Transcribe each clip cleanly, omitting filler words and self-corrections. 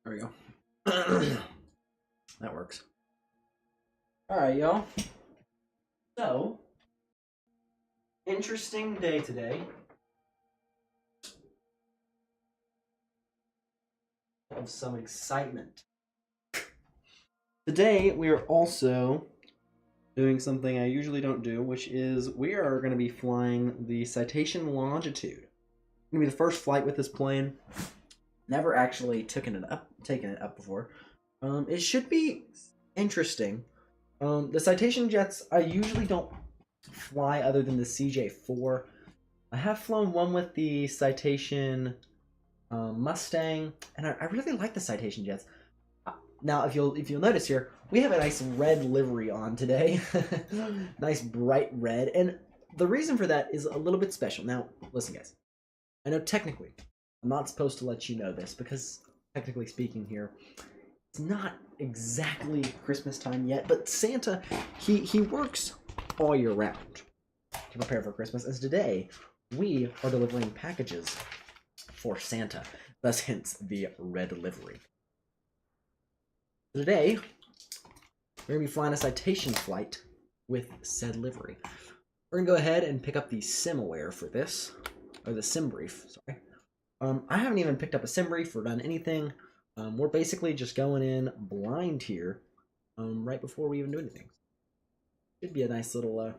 There we go. That works. Alright, y'all. So, interesting day today. Of some excitement. Today, we are also doing something I usually don't do, which is we are going to be flying the Citation Longitude. It's going to be the first flight with this plane. Never actually taken it up before. It should be interesting. The Citation jets, I usually don't fly other than the CJ4. I have flown one with the Citation Mustang, and I really like the Citation jets. Now, if you'll notice here, we have a nice red livery on today. Nice bright red, and the reason for that is a little bit special. Now, listen, guys. I know technically, I'm not supposed to let you know this because, technically speaking here, it's not exactly Christmas time yet, but Santa, he works all year round to prepare for Christmas, as today we are delivering packages for Santa, thus hence the red livery. Today, we're going to be flying a Citation flight with said livery. We're going to go ahead and pick up the SimAware for this, or the sim brief, sorry. I haven't even picked up a sim brief or done anything. We're basically just going in blind here, right before we even do anything. Should be a nice little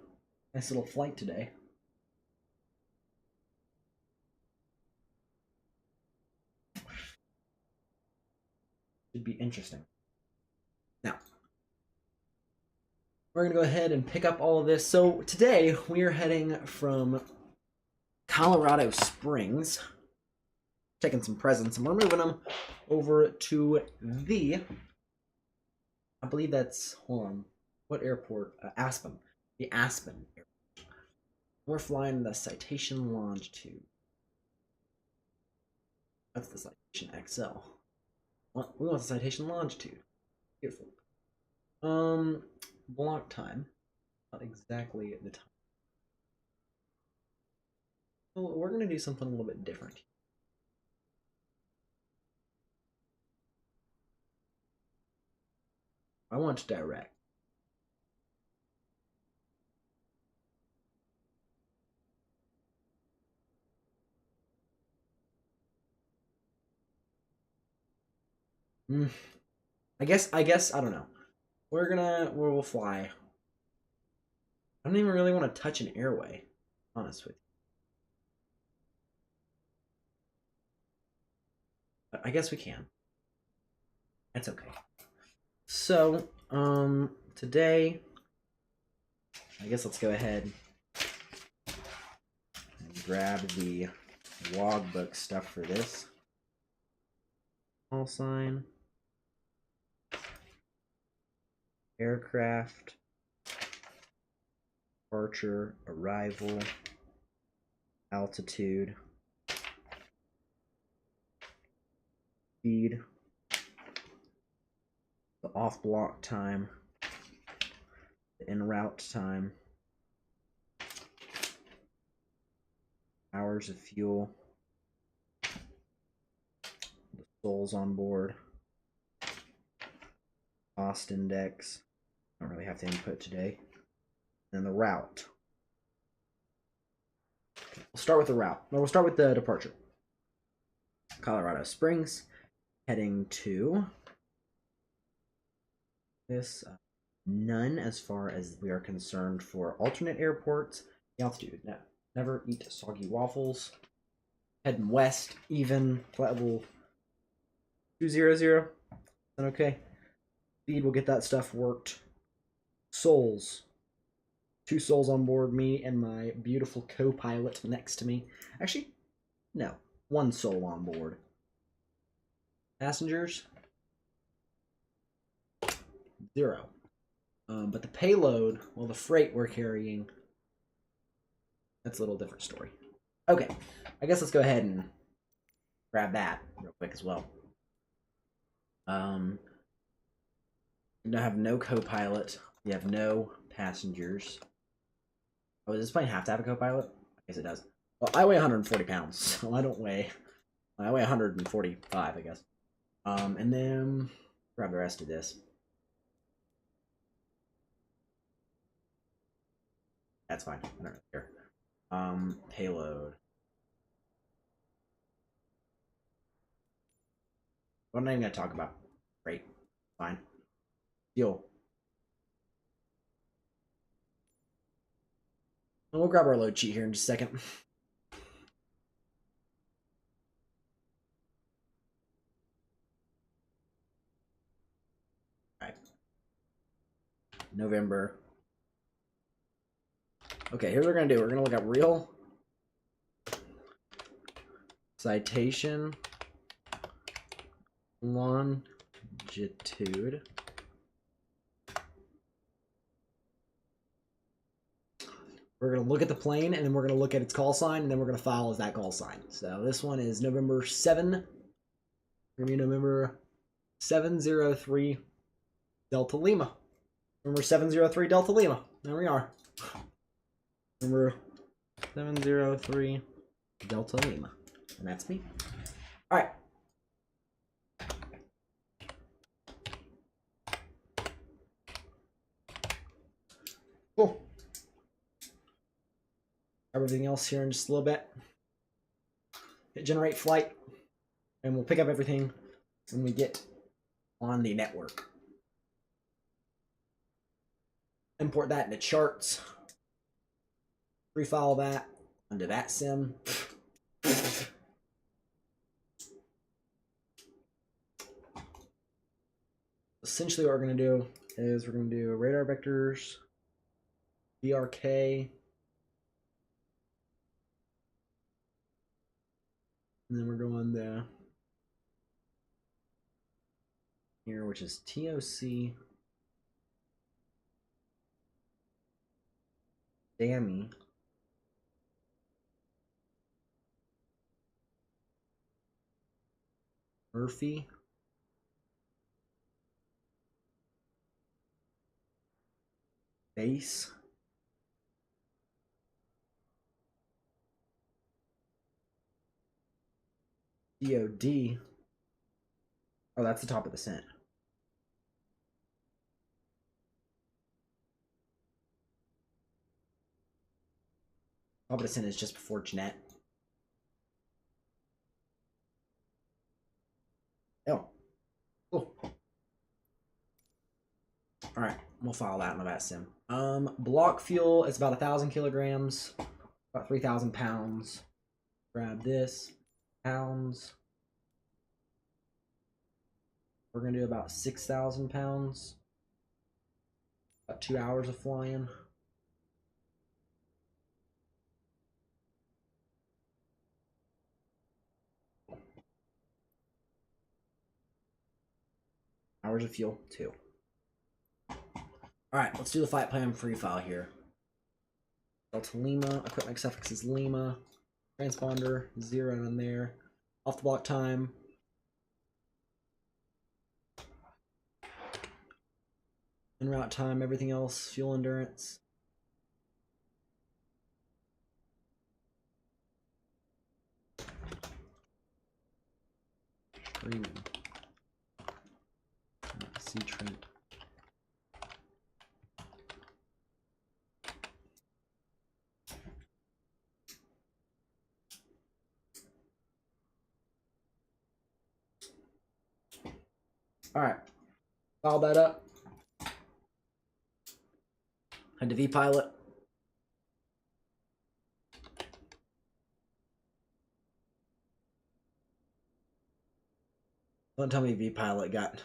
flight today. Should be interesting. Now, we're going to go ahead and pick up all of this. So today, we are heading from Colorado Springs, taking some presents, and we're moving them over to the, I believe that's, hold on, what airport? Aspen. The Aspen airport. We're flying the Citation Longitude. That's the Citation XL. We want the Citation Longitude. Beautiful. Block time. Not exactly the time. Well, we're going to do something a little bit different. I want direct. I guess, I don't know. We'll fly. I don't even really want to touch an airway, honest with you. But I guess we can. That's okay. So, today, I guess let's go ahead and grab the logbook stuff for this. Call sign. Aircraft. Departure. Arrival. Altitude. Speed. The off block time, the en route time, hours of fuel, the souls on board, cost index, don't really have to input today, and the route. Okay, we'll start with the route. No, we'll start with the departure. Colorado Springs, heading to this, none as far as we are concerned for alternate airports. The altitude, no, never eat soggy waffles. Heading west, even, flight level 200. Is that okay? Speed, we'll get that stuff worked. Souls. 2 souls on board, me and my beautiful co-pilot next to me. Actually, no, 1 soul on board. Passengers, 0. But the payload, well, the freight we're carrying, that's a little different story. Okay, I guess let's go ahead and grab that real quick as well. We have no co-pilot. We have no passengers. Oh, does this plane have to have a co-pilot? I guess it does. Well, I weigh 140 pounds, so I don't weigh. I weigh 145, I guess. And then grab the rest of this. That's fine. I don't really care. Payload. What am I even gonna talk about? Great. Fine. Fuel. And we'll grab our load sheet here in just a second. All right. November. Okay, here's what we're gonna do. We're gonna look up real citation longitude. We're going to look at the plane, and then we're going to look at its call sign, and then we're going to file as that call sign. So this one is November 7. Going to be November 703 Delta Lima. November 703 Delta Lima. There we are. November 703 Delta Lima. And that's me. All right. Cool. Everything else here in just a little bit. Hit generate flight, and we'll pick up everything when we get on the network. Import that into charts. Refile that onto VATSIM. Essentially what we're going to do is we're going to do radar vectors, BRK, and then we're going to here, which is TOC, DAMI, Murphy, base, DOD. Oh, that's the top of the cent. Top of the cent is just before Jeanette. Oh, cool. All right, we'll file that in the VATSIM. Block fuel is about 1,000 kilograms, about 3,000 pounds. Grab this, pounds. We're gonna do about 6,000 pounds. About 2 hours of flying. Hours of fuel, 2. All right, let's do the flight plan free file here. Delta Lima, equipment suffix is Lima, transponder 0 in there, off the block time. En route time, everything else, fuel endurance. C Trent. All right, file that up. Head to vPilot. Don't tell me vPilot got.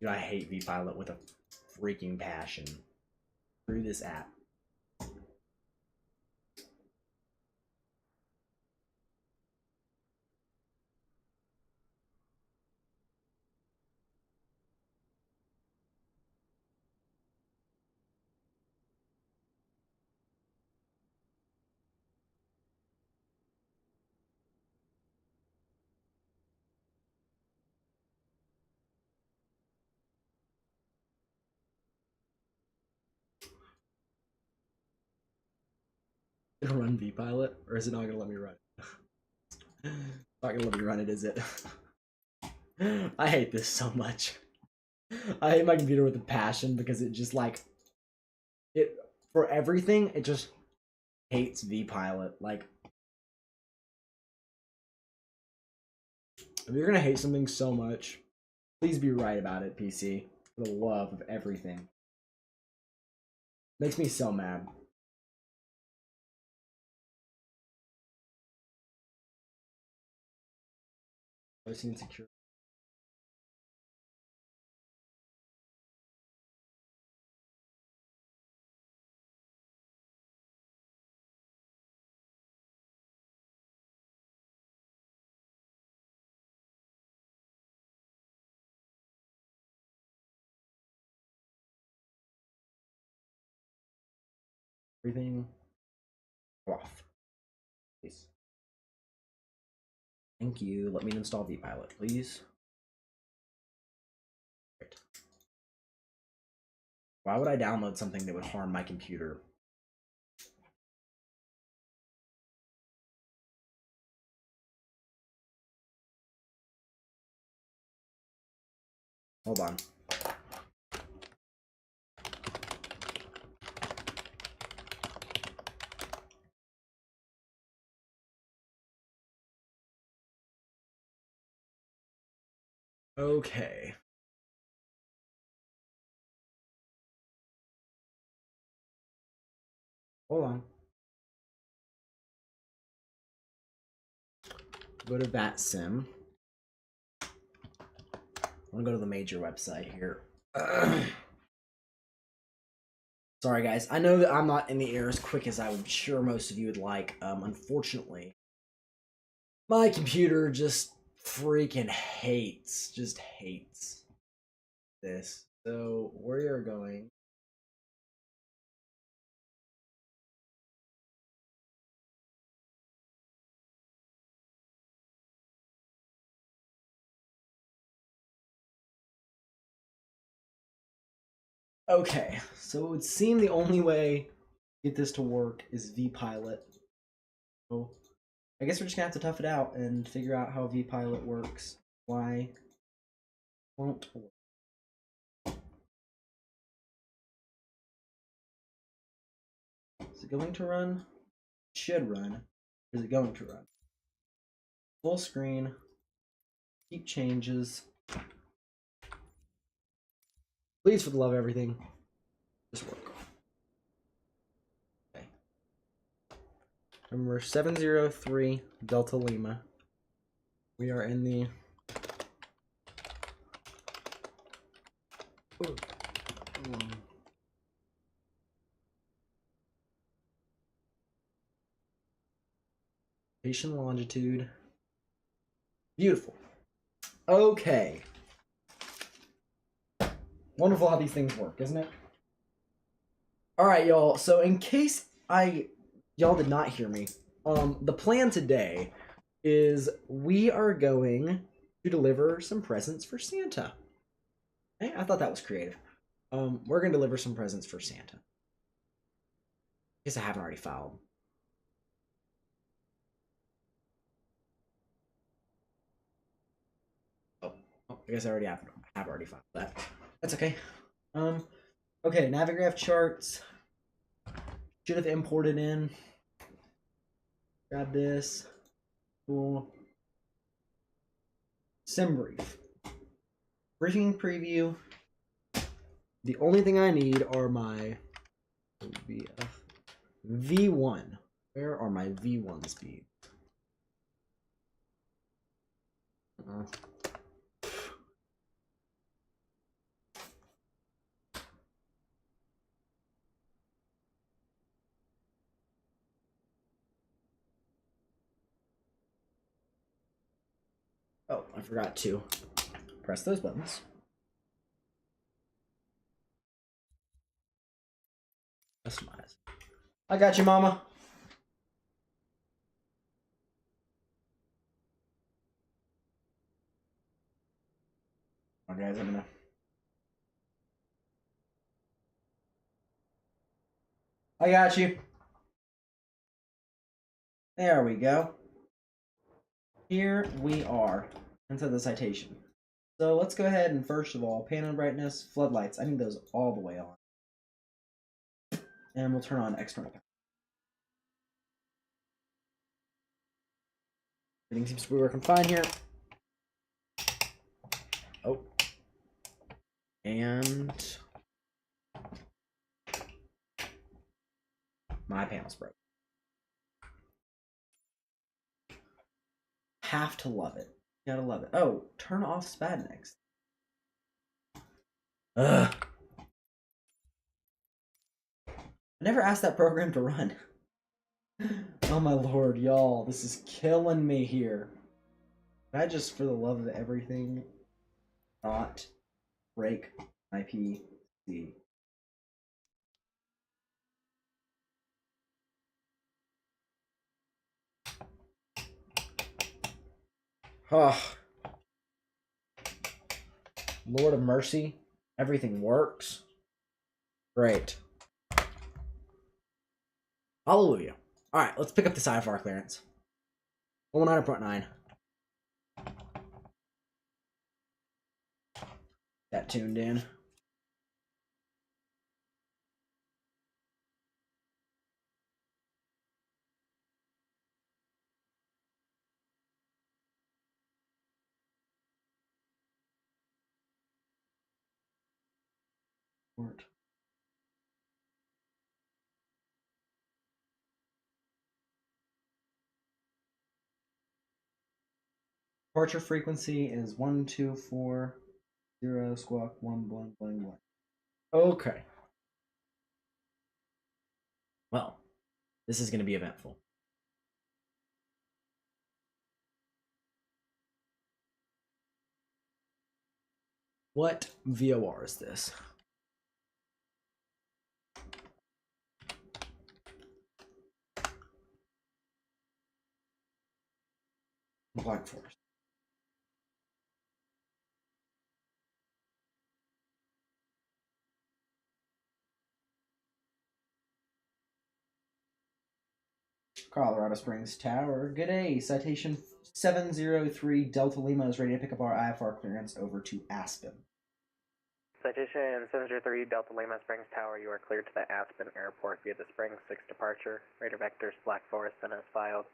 Dude, I hate vPilot with a freaking passion. Through this app. Gonna run VPilot, or is it not gonna let me run it? Not gonna let me run it, is it? I hate this so much. I hate my computer with a passion because it just like it for everything. It just hates VPilot. Like, if you're gonna hate something so much, please be right about it, PC. For the love of everything. Makes me so mad. Privacy and security. Everything off. Please. Thank you. Let me install VPilot, please. Right. Why would I download something that would harm my computer? Hold on. Okay. Hold on. Go to VATSIM. I'm gonna go to the major website here. Sorry, guys. I know that I'm not in the air as quick as I'm sure most of you would like. Unfortunately, my computer just freaking hates this. So we are going. Okay, so it would seem the only way to get this to work is VPilot. So I guess we're just gonna have to tough it out and figure out how VPilot works. Why won't work? Is it going to run? It should run. Is it going to run? Full screen. Keep changes. Please, for the love of everything, just work. Okay. Number 703 Delta Lima. We are in the Citation longitude. Beautiful. Okay. Wonderful how these things work, isn't it? All right, y'all. So in case y'all did not hear me, the plan today is we are going to deliver some presents for Santa. Hey, I thought that was creative. We're gonna deliver some presents for Santa. Guess I haven't already filed. Oh, I guess I already have already filed that. That's okay. Okay, Navigraph charts. Should have imported in. Grab this. Cool. SimBrief. Briefing preview. The only thing I need are my V1. Where are my V1 speeds? Oh, I forgot to press those buttons. Customize. I got you, mama. Okay, guys, I'm gonna. I got you. There we go. Here we are inside the citation. So let's go ahead and first of all, pan on brightness, floodlights. I need those all the way on. And we'll turn on external power. Everything seems to be working fine here. Oh. And my panel's broke. Have to love it. Gotta love it. Oh, turn off Spadnex. Ugh. I never asked that program to run. Oh my lord, y'all, this is killing me here. Can I just, for the love of everything, not break my PC? Oh. Lord of mercy. Everything works. Great. Hallelujah. Alright, let's pick up the IFR clearance. 119.9. That tuned in. Departure frequency is 1240 squawk 1 blank blank blank. Okay. Well, this is going to be eventful. What VOR is this? Black Forest. Colorado Springs Tower. Good day. Citation 703 Delta Lima is ready to pick up our IFR clearance over to Aspen. Citation 703 Delta Lima Springs Tower, you are cleared to the Aspen Airport via the Springs 6 departure. Radar vectors Black Forest and as filed.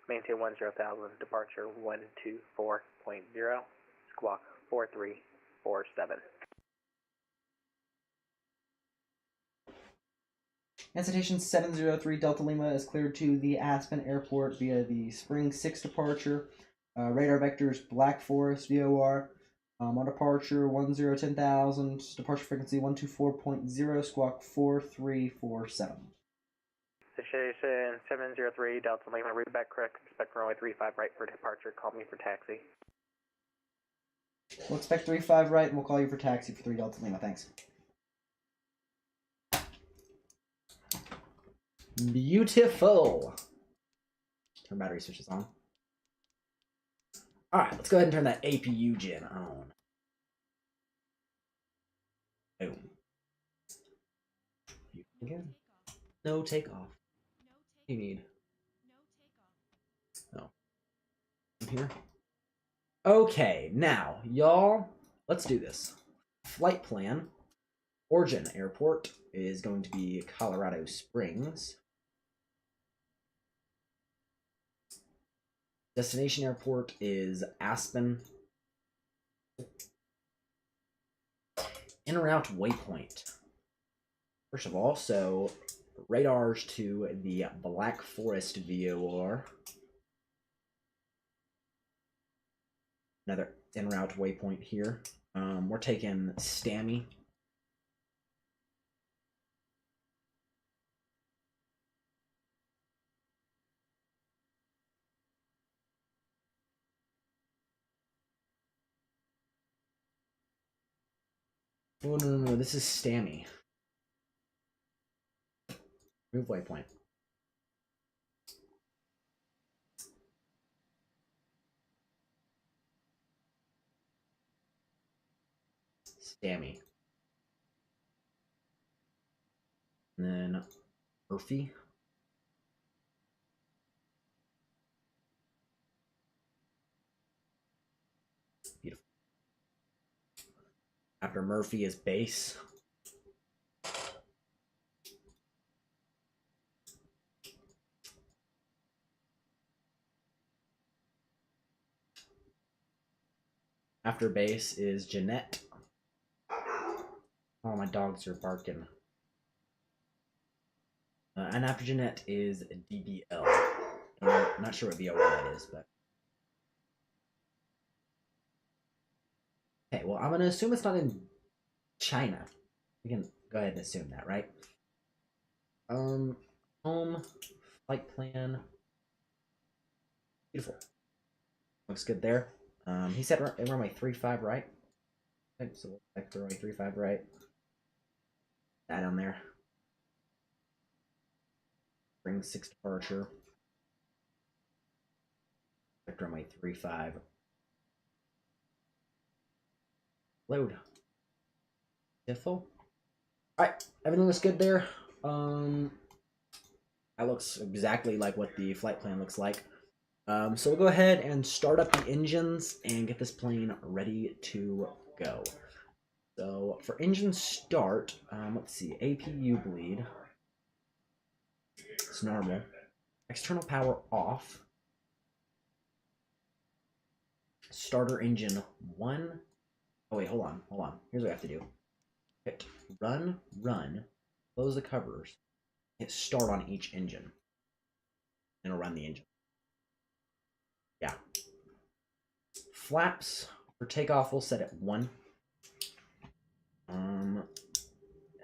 Maintain 10,000, departure 124.0, squawk 4347. And Citation 703 Delta Lima is cleared to the Aspen Airport via the Spring 6 departure. Radar vectors Black Forest VOR. On departure 10,000, departure frequency 124.0, squawk 4347. Citation 703 Delta Lima, route back correct, expect runway 35 right for departure, call me for taxi. We'll expect 35 right and we'll call you for taxi for 3 Delta Lima, thanks. Beautiful. Turn battery switches on. Alright, let's go ahead and turn that APU gen on. Boom. Again. No takeoff. You need. No. Here. Okay, now, y'all, let's do this. Flight plan. Origin airport is going to be Colorado Springs. Destination airport is Aspen. En route waypoint. First of all, so radars to the Black Forest VOR. Another en route waypoint here. We're taking Stammy. Oh, no, this is Stammy. Move waypoint. Stammy. And then Murphy. After Murphy is base. After base is Jeanette. Oh, my dogs are barking. And after Jeanette is DBL. I'm not sure what VOL that is, but... Okay, well, I'm going to assume it's not in China. We can go ahead and assume that, right? Home, flight plan. Beautiful. Looks good there. He said runway 35, right? Okay, so we'll check the runway 35, right? That on there. Bring 6 departure. Check runway 35. Load. Diffle. Alright, everything looks good there. That looks exactly like what the flight plan looks like. So we'll go ahead and start up the engines and get this plane ready to go. So for engine start, let's see, APU bleed. It's normal. External power off. Starter engine 1. Oh wait, hold on. Here's what I have to do. Hit run, close the covers, hit start on each engine. And it'll run the engine. Yeah. Flaps for takeoff we'll set at 1.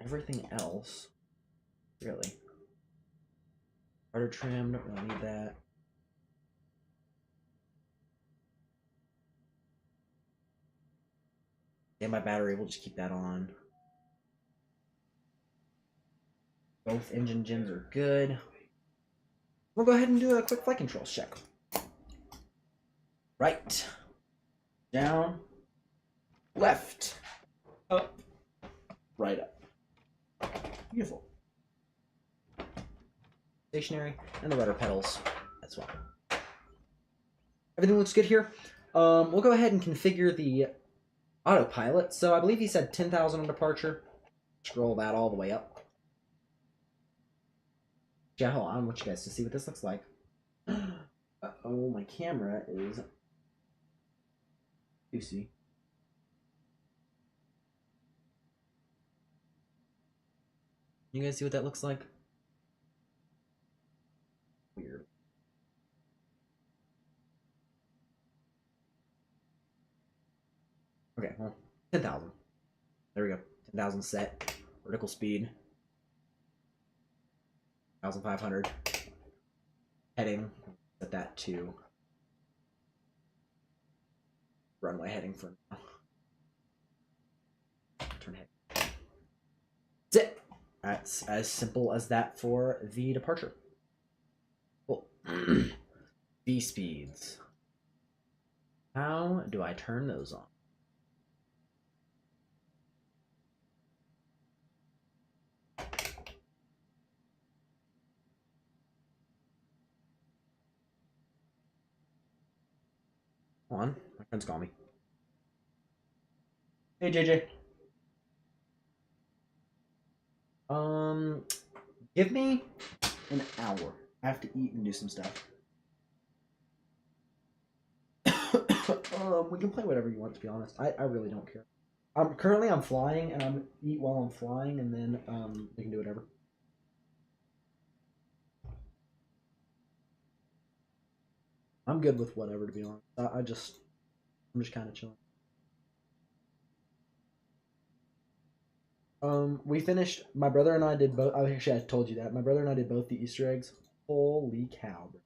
Everything else, really. Rudder trim, don't really need that. And my battery, we'll just keep that on. Both engine gens are good. We'll go ahead and do a quick flight controls check. Right, down, left, up, right up. Beautiful. Stationary, and the rudder pedals as well. Everything looks good here. We'll go ahead and configure the autopilot. So I believe he said 10,000 on departure. Scroll that all the way up. Yeah, hold on, I want you guys to see what this looks like. Oh, my camera is... You see. You guys see what that looks like? Weird. Okay, well, 10,000. There we go. 10,000 set. Vertical speed. 1,500. Heading. Set that to runway heading for now. Turn head. That's it. That's as simple as that for the departure. Cool. V speeds. How do I turn those on? Hold on, my friends call me. Hey JJ. Give me an hour. I have to eat and do some stuff. We can play whatever you want, to be honest. I really don't care. Currently I'm flying, and I'm eat while I'm flying, and then we can do whatever. I'm good with whatever, to be honest. I'm just kind of chilling. We finished. My brother and I did both. Actually, I told you that. My brother and I did both the Easter eggs. Holy cow! Bro.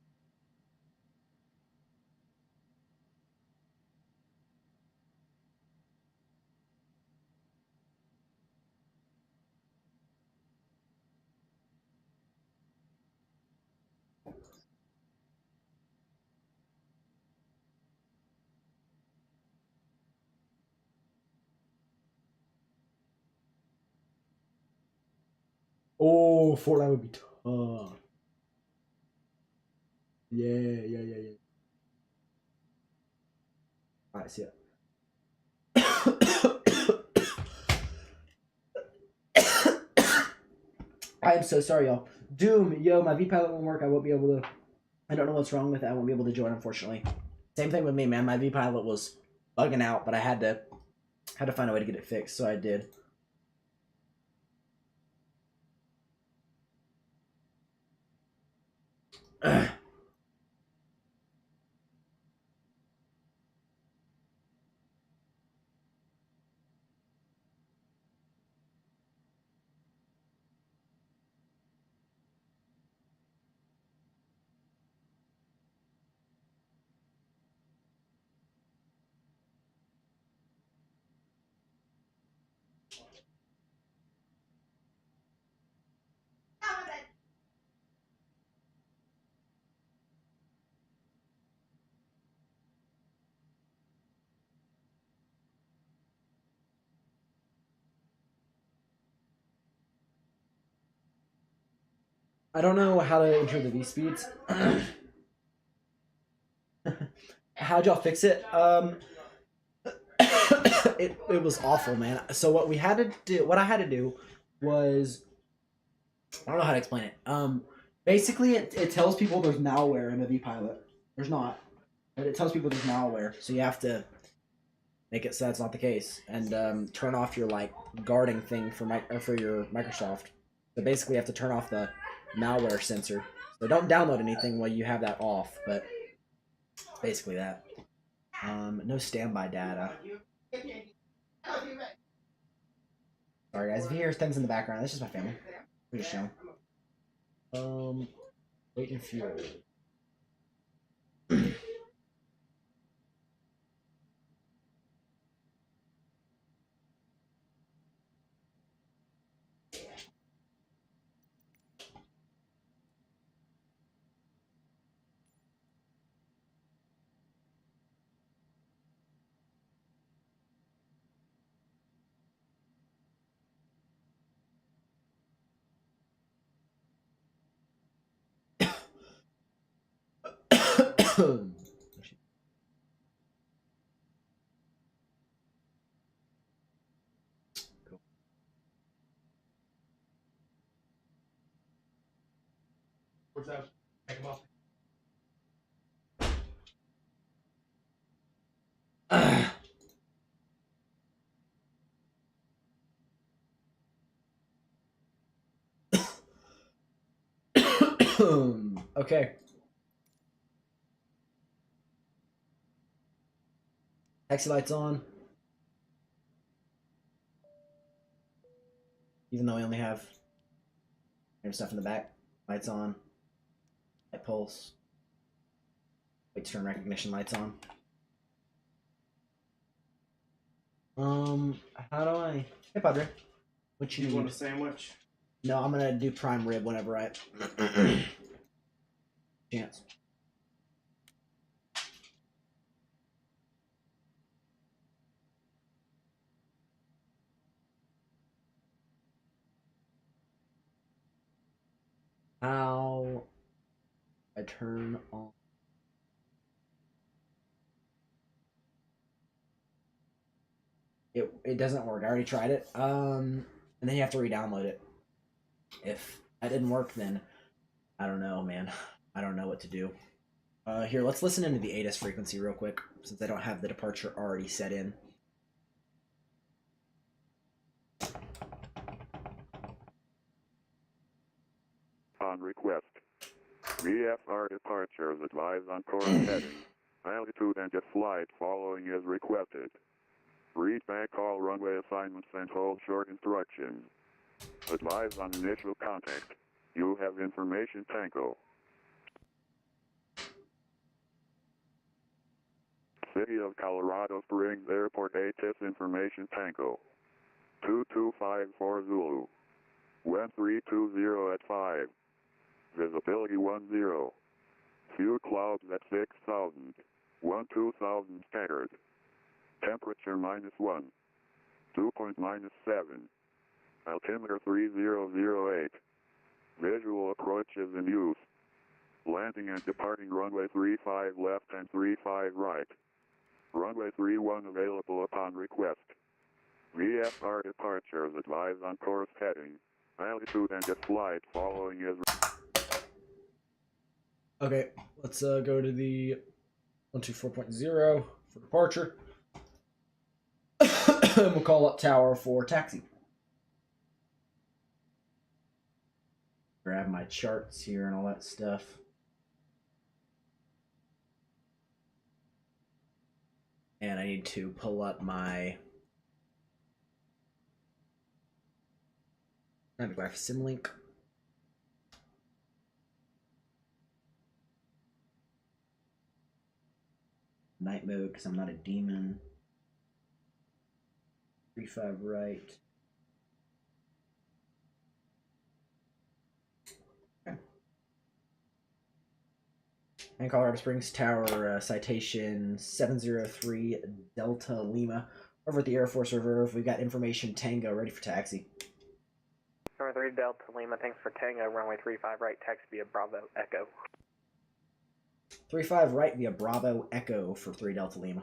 Oh, Fortnite would be tough. Yeah. Alright, see ya. I am so sorry, y'all. Doom, yo, my V-Pilot won't work. I won't be able to... I don't know what's wrong with it. I won't be able to join, unfortunately. Same thing with me, man. My V-Pilot was bugging out, but I had to find a way to get it fixed, so I did. I don't know how to enter the V-speeds. How'd y'all fix it? It was awful, man. So what I had to do was, I don't know how to explain it. Basically it tells people there's malware in the V-Pilot. There's not, but it tells people there's malware, so you have to make it so that's not the case, and turn off your like guarding thing for your Microsoft. So basically, you have to turn off the malware sensor. So don't download anything while you have that off. But basically that. No standby data. Sorry guys, if you hear things in the background, that's just my family. We're just showing. Weight and fuel. What's that? Take them off. Okay. Taxi lights on. Even though we only have stuff in the back. Lights on. Light pulse. Wait, turn recognition lights on. How do I... Hey, Padre. What you want a sandwich? No, I'm gonna do prime rib whenever I... chance. How I turn on... It doesn't work. I already tried it. And then you have to re-download it. If that didn't work, then I don't know, man. I don't know what to do. Here, let's listen into the ATIS frequency real quick, since I don't have the departure already set in. On request. VFR departures advise on course heading, altitude and jet flight following is requested. Read back all runway assignments and hold short instructions. Advise on initial contact. You have information Tango. City of Colorado Springs Airport ATIS information Tango. 2254 Zulu. Wind 320 at 5. Visibility 10. Few clouds at 6,000. 12,000 scattered. Temperature -1. Dew point -7. Altimeter 3008. Visual approach is in use. Landing and departing runway 35 left and 35 right. Runway 31 available upon request. VFR departures advise on course heading. Altitude and jet flight following is... Okay, let's go to the 124.0 for departure. And we'll call up tower for taxi. Grab my charts here and all that stuff. And I need to pull up my VATSIM link. Night mode because I'm not a demon. 3-5 right. Okay. And Colorado Springs Tower, citation 703 Delta Lima. Over at the Air Force Reserve, we've got information Tango ready for taxi. Number 3 Delta Lima, thanks for Tango, runway 35 right, taxi via Bravo Echo. 3-5 right via Bravo Echo for 3 Delta Lima.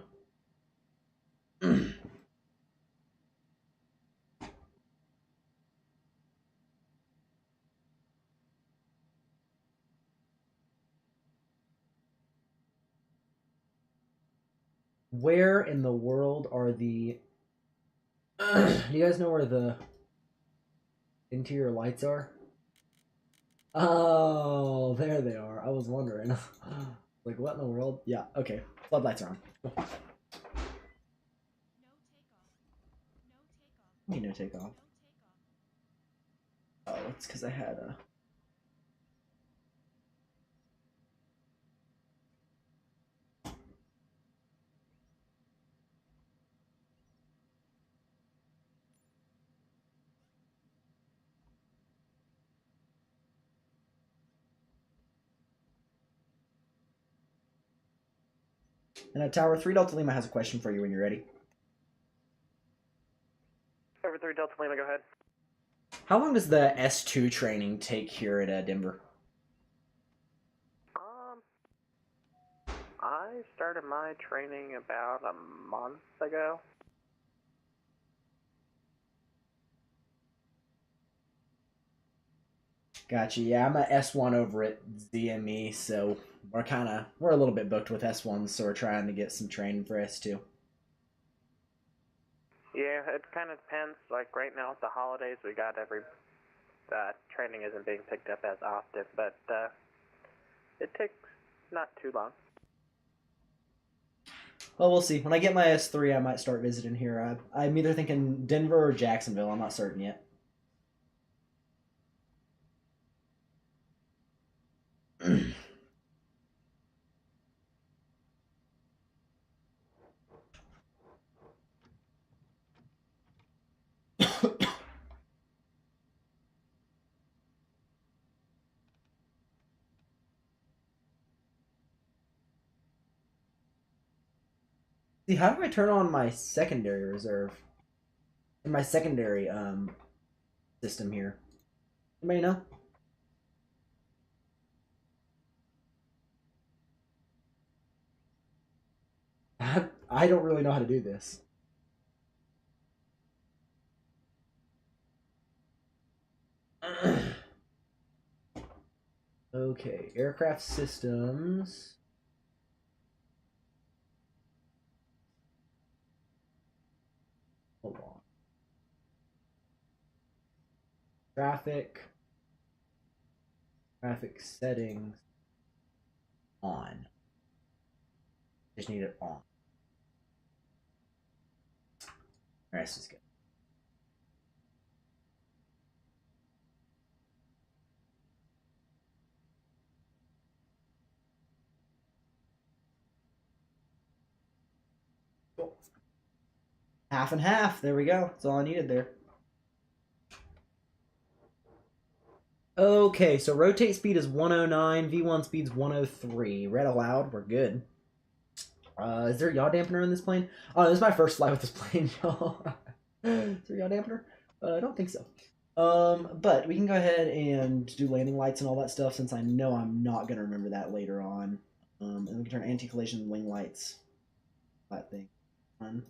Where in the world are the... Do you guys know where the interior lights are? Oh, there they are. I was wondering. Like, what in the world? Yeah, okay. Floodlights are on. Cool. No takeoff. Oh, it's because I had a... And at Tower 3 Delta Lima has a question for you when you're ready. Over 3 Delta Lima, go ahead. How long does the S2 training take here at Denver? I started my training about a month ago. Gotcha. Yeah, I'm at S1 over at ZME, so we're a little bit booked with S1, so we're trying to get some training for S2. Yeah, it kind of depends. Like right now with the holidays, we got training isn't being picked up as often, but it takes not too long. Well, we'll see. When I get my S3, I might start visiting here. I'm either thinking Denver or Jacksonville. I'm not certain yet. See, how do I turn on my secondary reserve? In my secondary system here. Anybody know? I don't really know how to do this. Okay, aircraft systems. Hold on. Traffic settings on. Just need it on. Alright, let's just go. Cool. Half and half. There we go. That's all I needed there. Okay, so rotate speed is 109, V1 speed's 103. Red allowed, we're good. Is there a yaw dampener in this plane? Oh, this is my first flight with this plane, y'all. Is there a yaw dampener? I don't think so. But we can go ahead and do landing lights and all that stuff since I know I'm not going to remember that later on. And we can turn anti-collision wing lights. That thing. Fun.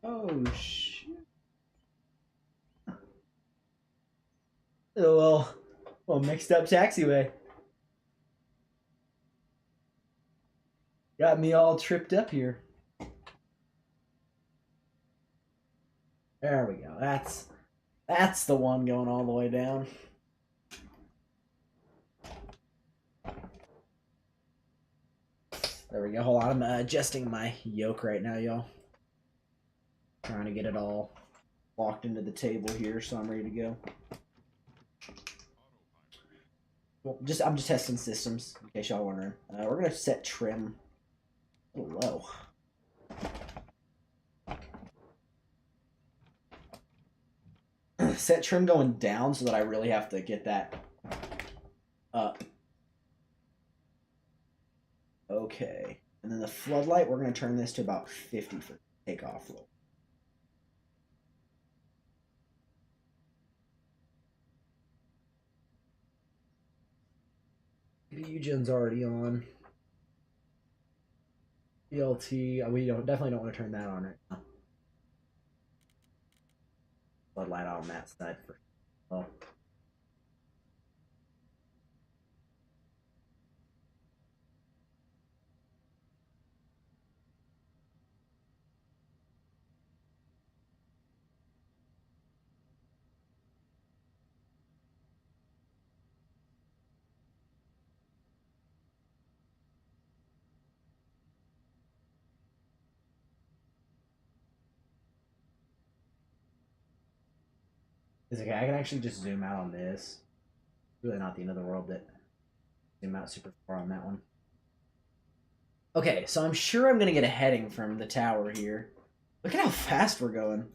Oh, shit. Oh, well, mixed up taxiway. Got me all tripped up here. There we go. That's the one going all the way down. There we go. Hold on, I'm adjusting my yoke right now, y'all. Trying to get it all locked into the table here, so I'm ready to go. Well, I'm just testing systems, in case y'all wondering. We're gonna set trim a little low. Set trim going down so that I really have to get that up. Okay. And then the floodlight, we're going to turn this to about 50 for takeoff flow. The UGen's already on. BLT, we definitely don't want to turn that on right now. Floodlight on that side for oh. It's okay, I can actually just zoom out on this. Really not the end of the world that zoom out super far on that one. Okay, so I'm sure I'm gonna get a heading from the tower here. Look at how fast we're going.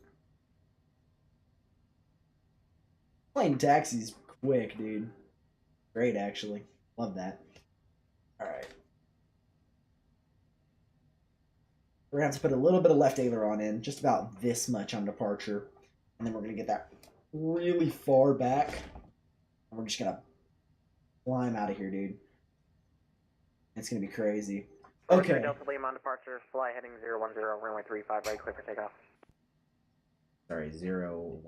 Plane taxi's quick, dude. Great, actually. Love that. Alright. We're gonna have to put a little bit of left aileron in, just about this much on departure. And then we're gonna get that really far back. And we're just gonna climb out of here, dude. It's gonna be crazy. Okay. Delta Lima on departure, fly heading 010, runway 35, right, clear for takeoff. Sorry, 0.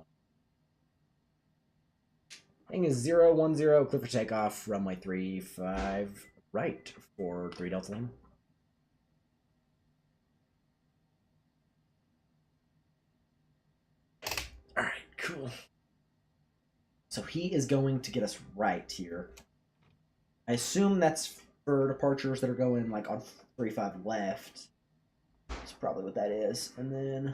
Heading is 010, clear for takeoff, runway 35, right for 3 Delta Lima. Alright, cool. So he is going to get us right here. I assume that's for departures that are going like on 35 left. That's probably what that is. And then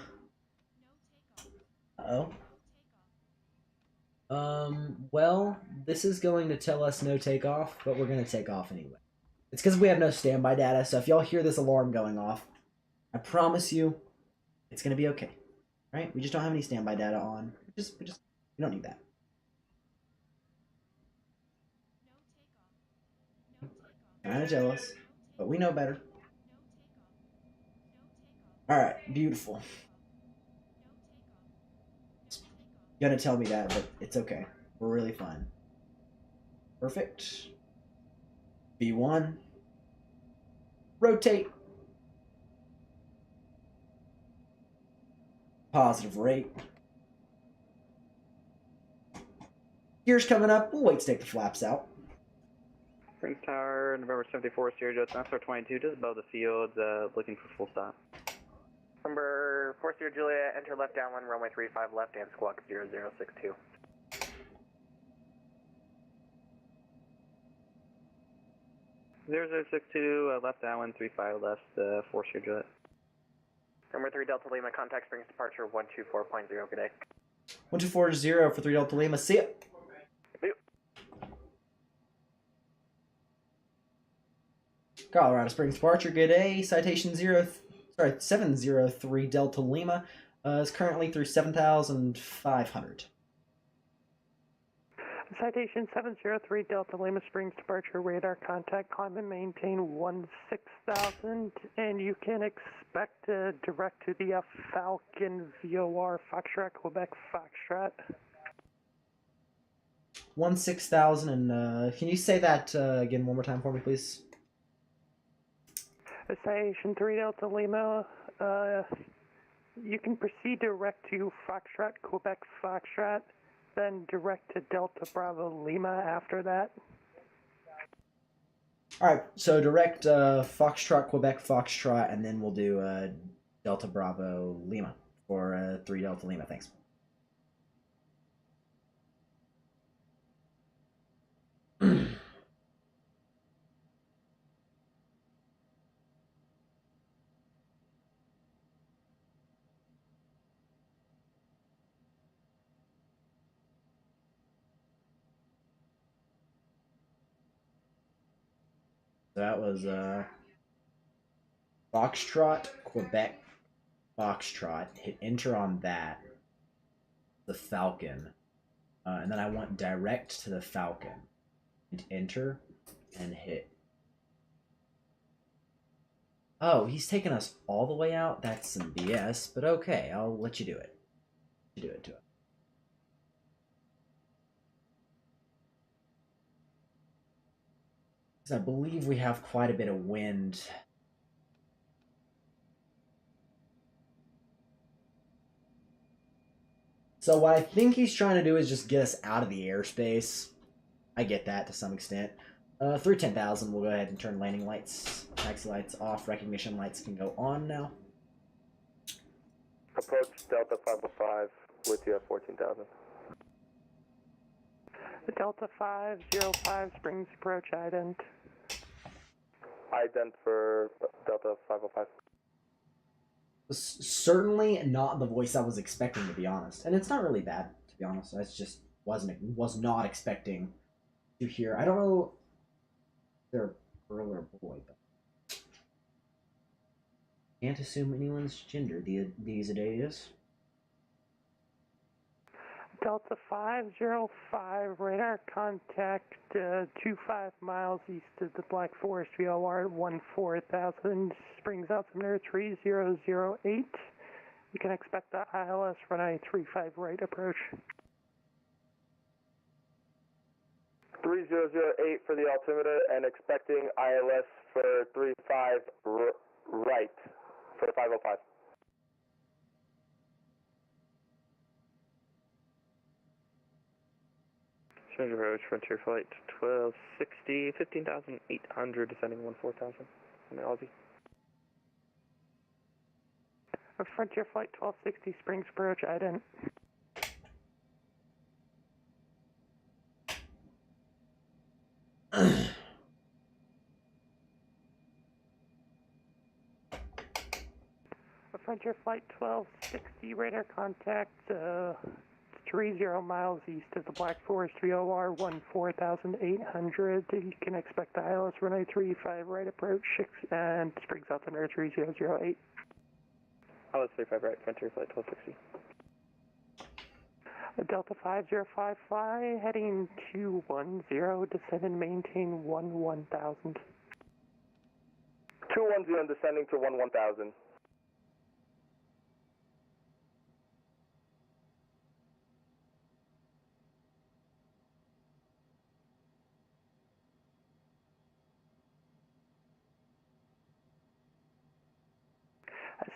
well, this is going to tell us no takeoff, but we're going to take off anyway. It's because we have no standby data, so if y'all hear this alarm going off, I promise you, it's going to be okay. Right? We just don't have any standby data on. We don't need that. Kind of jealous, but we know better. Alright, beautiful. You're gonna tell me that, but it's okay. We're really fine. Perfect. B1. Rotate. Positive rate. Gears coming up. We'll wait to take the flaps out. Springs Tower, November 74, Sierra Jet, Master 22, just above the field, looking for full stop. Number 4 Sierra Juliet, enter left downwind, runway 35 left, and squawk 0062. Zero 062, left downwind, 35 left, 4 Sierra Juliet. Number 3 Delta Lima, contact Springs departure 124.0, good day. 1240 for 3 Delta Lima, see ya. Colorado Springs departure, good day. Citation 703 Delta Lima is currently through 7,500. Citation 703 Delta Lima Springs departure, radar contact, climb and maintain 16,000, and you can expect direct to the Falcon VOR Foxtrot, Quebec Foxtrot. 16,000, and can you say that again one more time for me, please? Citation 3 Delta Lima, You can proceed direct to Foxtrot, Quebec Foxtrot, then direct to Delta Bravo Lima after that. Alright, so direct Foxtrot, Quebec Foxtrot, and then we'll do Delta Bravo Lima for 3 Delta Lima. Thanks. That was Foxtrot, Quebec, Foxtrot. Hit enter on that. The Falcon. And then I want direct to the Falcon. Hit enter and hit. Oh, he's taking us all the way out? That's some BS, but okay, I'll let you do it. You do it to it. I believe we have quite a bit of wind. So what I think he's trying to do is just get us out of the airspace. I get that to some extent. Through 10,000, we'll go ahead and turn landing lights, taxi lights off. Recognition lights can go on now. Approach Delta 505 with you at 14,000. Delta 505 Springs approach ident. Ident for Delta 505. Certainly not the voice I was expecting, to be honest. And it's not really bad, to be honest. I just was not expecting to hear. I don't know if they're a girl or a boy, but can't assume anyone's gender these days. Delta 505, radar contact 25 miles east of the Black Forest, VOR 14,000, Springs altimeter 3008. You can expect the ILS runway 35 right approach. 3008 for the altimeter and expecting ILS for 35 right for the 505. Change approach, Frontier Flight 1260, 15,800, descending 14,000 on the Aussie. Frontier Flight 1260, Springs approach ident. Frontier Flight 1260, radar contact 30 miles east of the Black Forest, VOR 14,800. You can expect the ILS runway 35 right approach, and Springs altimeter 3008. ILS 35 right, Frontier Flight 1260. Delta 505 fly, heading 210, descend and maintain 1000. 210 descending to 1000.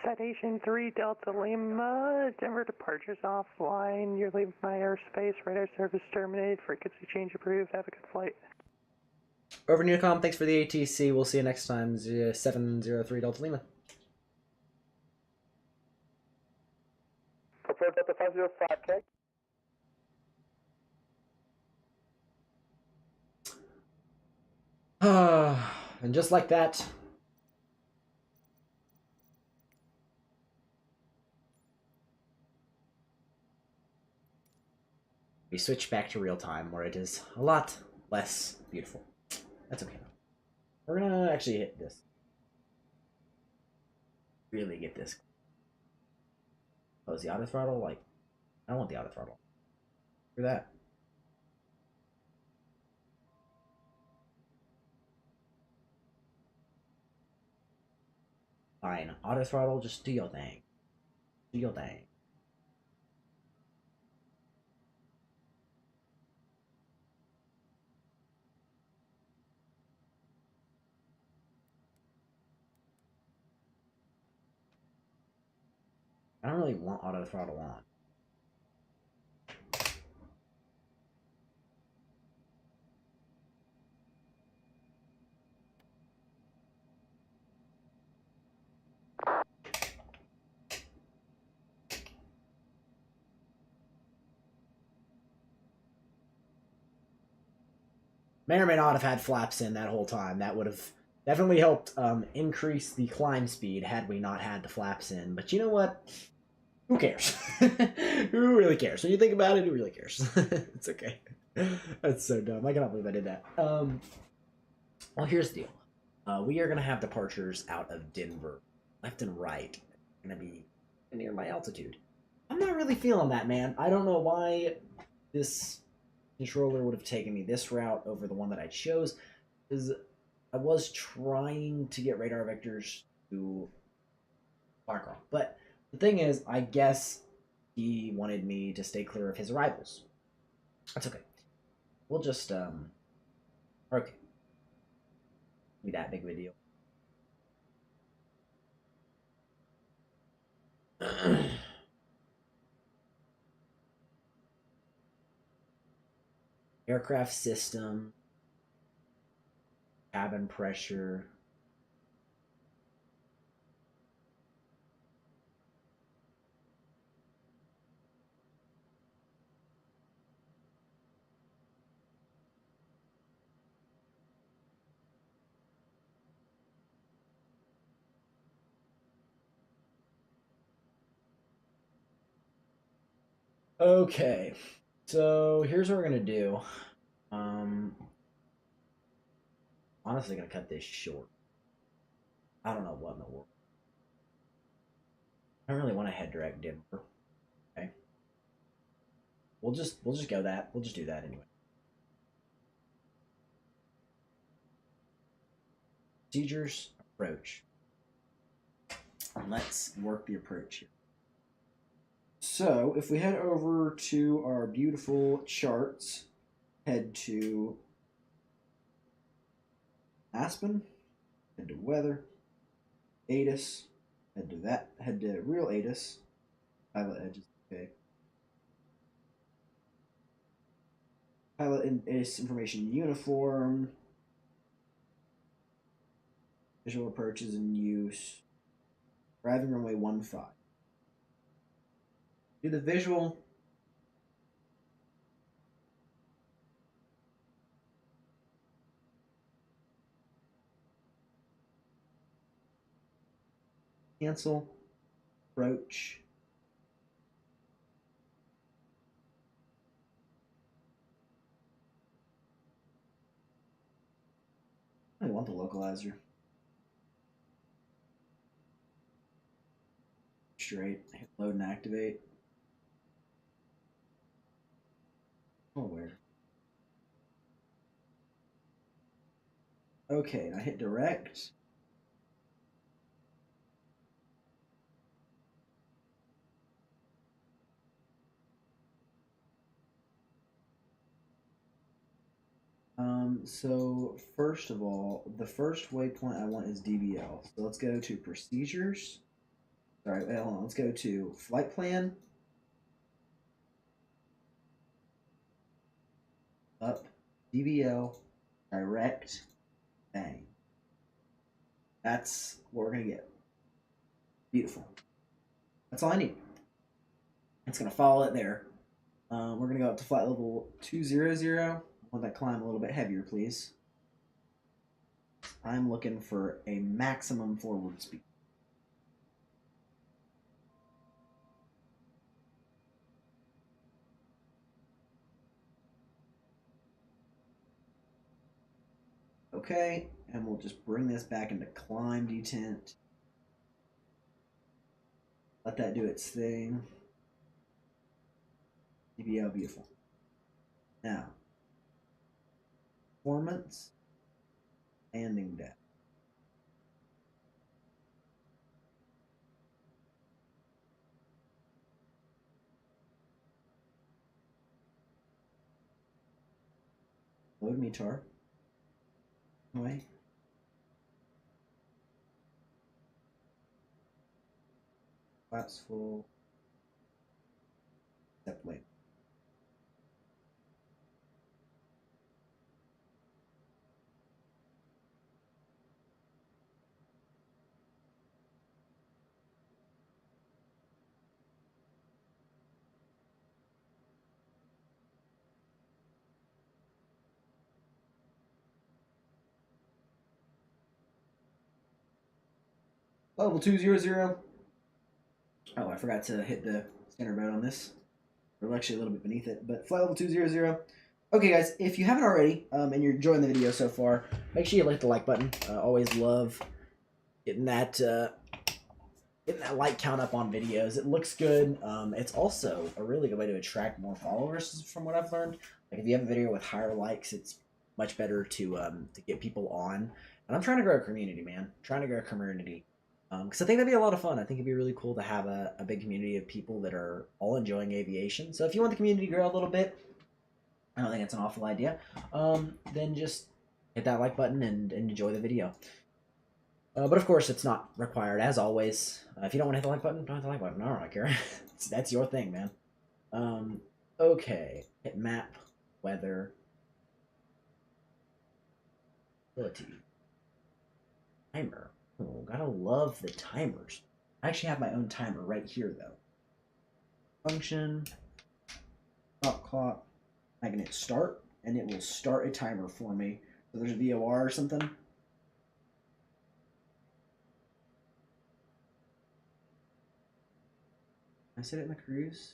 Citation 3 Delta Lima, Denver departures offline. You're leaving my airspace. Radar service terminated. Frequency change approved. Have a good flight. Over Unicom, thanks for the ATC. We'll see you next time. 703 Delta Lima. Approach Delta 505K. And just like that, we switch back to real time, where it is a lot less beautiful. That's okay. We're gonna actually hit this. Really get this. Oh, is the auto throttle? Like, I don't want the auto throttle. For that. Fine. Auto throttle, just do your thing. Do your thing. I don't really want auto throttle on. May or may not have had flaps in that whole time. That would have definitely helped increase the climb speed had we not had the flaps in. But you know what? Who cares? Who really cares? When you think about it, who really cares? It's okay. That's so dumb. I cannot believe I did that. Well, here's the deal. We are going to have departures out of Denver. Left and right. Going to be near my altitude. I'm not really feeling that, man. I don't know why this controller would have taken me this route over the one that I chose, because I was trying to get radar vectors to Blackrock. But the thing is, I guess he wanted me to stay clear of his rivals. That's okay. We'll just, okay. Be that big of a deal. Aircraft system, cabin pressure. Okay, so here's what we're gonna do. Honestly, gonna cut this short. I don't know what in the world. I don't really want to head direct Denver. Okay, we'll just go that. We'll just do that anyway. Procedures, approach. Let's work the approach here. So if we head over to our beautiful charts, head to Aspen, head to weather, ATIS, head to real ATIS, pilot edges, okay. Pilot and ATIS information uniform, visual approaches in use, driving runway 15. Do the visual. Cancel. Approach. I want the localizer. Straight. Hit load and activate. Oh, where? Okay, I hit direct. So first of all, the first waypoint I want is DBL. So let's go to procedures. Sorry, wait, hold on. Let's go to flight plan. Up, DBL, direct, bang. That's what we're gonna get. Beautiful. That's all I need. It's gonna follow it there. We're gonna go up to flight level 200. I want that climb a little bit heavier, please. I'm looking for a maximum forward speed. Okay, and we'll just bring this back into climb detent. Let that do its thing. DBL, beautiful. Now, performance, landing depth. Load METAR. Away. Flaps full. Step lane. Level 200. Oh, I forgot to hit the standard mode on this. We're actually a little bit beneath it, but flight level 200. Okay, guys, if you haven't already, and you're enjoying the video so far, make sure you hit the like button. Always love getting that like count up on videos. It looks good. It's also a really good way to attract more followers, from what I've learned. Like if you have a video with higher likes, it's much better to get people on. And I'm trying to grow a community, man. Trying to grow a community. Because I think that'd be a lot of fun. I think it'd be really cool to have a big community of people that are all enjoying aviation. So if you want the community to grow a little bit, I don't think it's an awful idea. Then just hit that like button and enjoy the video. But of course, it's not required, as always. If you don't want to hit the like button, don't hit the like button. I don't care. That's your thing, man. Okay. Hit map, weather, ability, timer. Oh, gotta love the timers. I actually have my own timer right here, though. Function, stop clock. I can hit start, and it will start a timer for me. So there's a VOR or something. I set it in the cruise.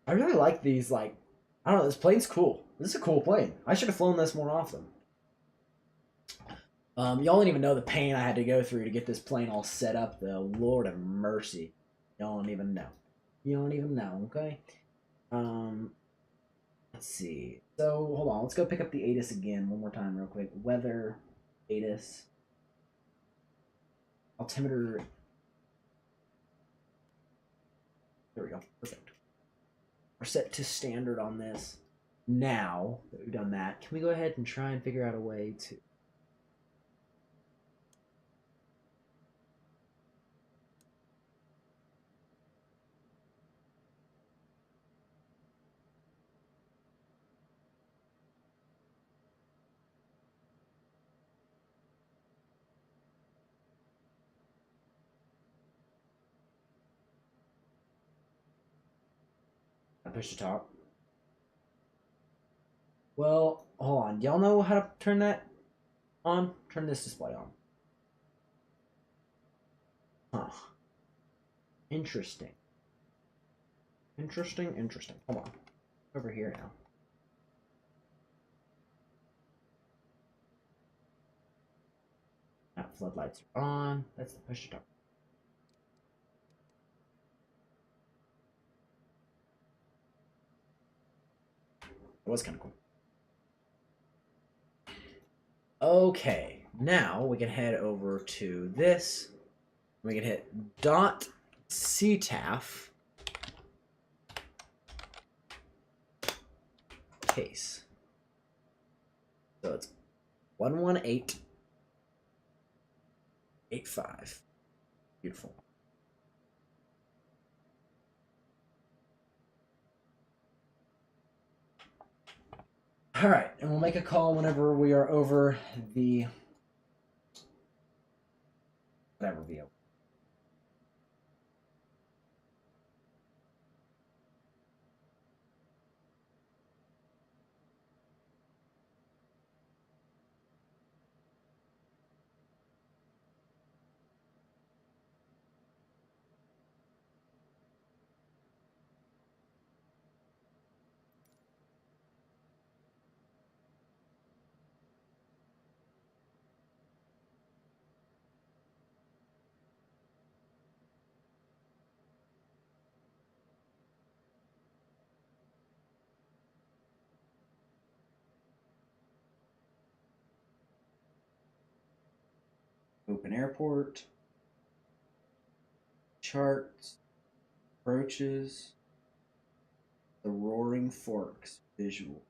I really like these, like, I don't know, this plane's cool. This is a cool plane. I should have flown this more often. Y'all don't even know the pain I had to go through to get this plane all set up, though. Lord of mercy. Y'all don't even know. You don't even know, okay? Let's see. So, hold on. Let's go pick up the ATIS again one more time real quick. Weather, ATIS. Altimeter. There we go. Perfect. We're set to standard on this. Now that we've done that, can we go ahead and try and figure out a way to... I push to talk. Well, hold on. Y'all know how to turn that on? Turn this display on. Huh. Interesting. Interesting. Hold on. Over here now. Now floodlights are on. That's the push to talk. It was kind of cool. Okay, now we can head over to this. We can hit .ctaf case. So it's 11885. Beautiful. All right, and we'll make a call whenever we are over the whatever VO. Open airport. Charts. Approaches the Roaring Forks visual.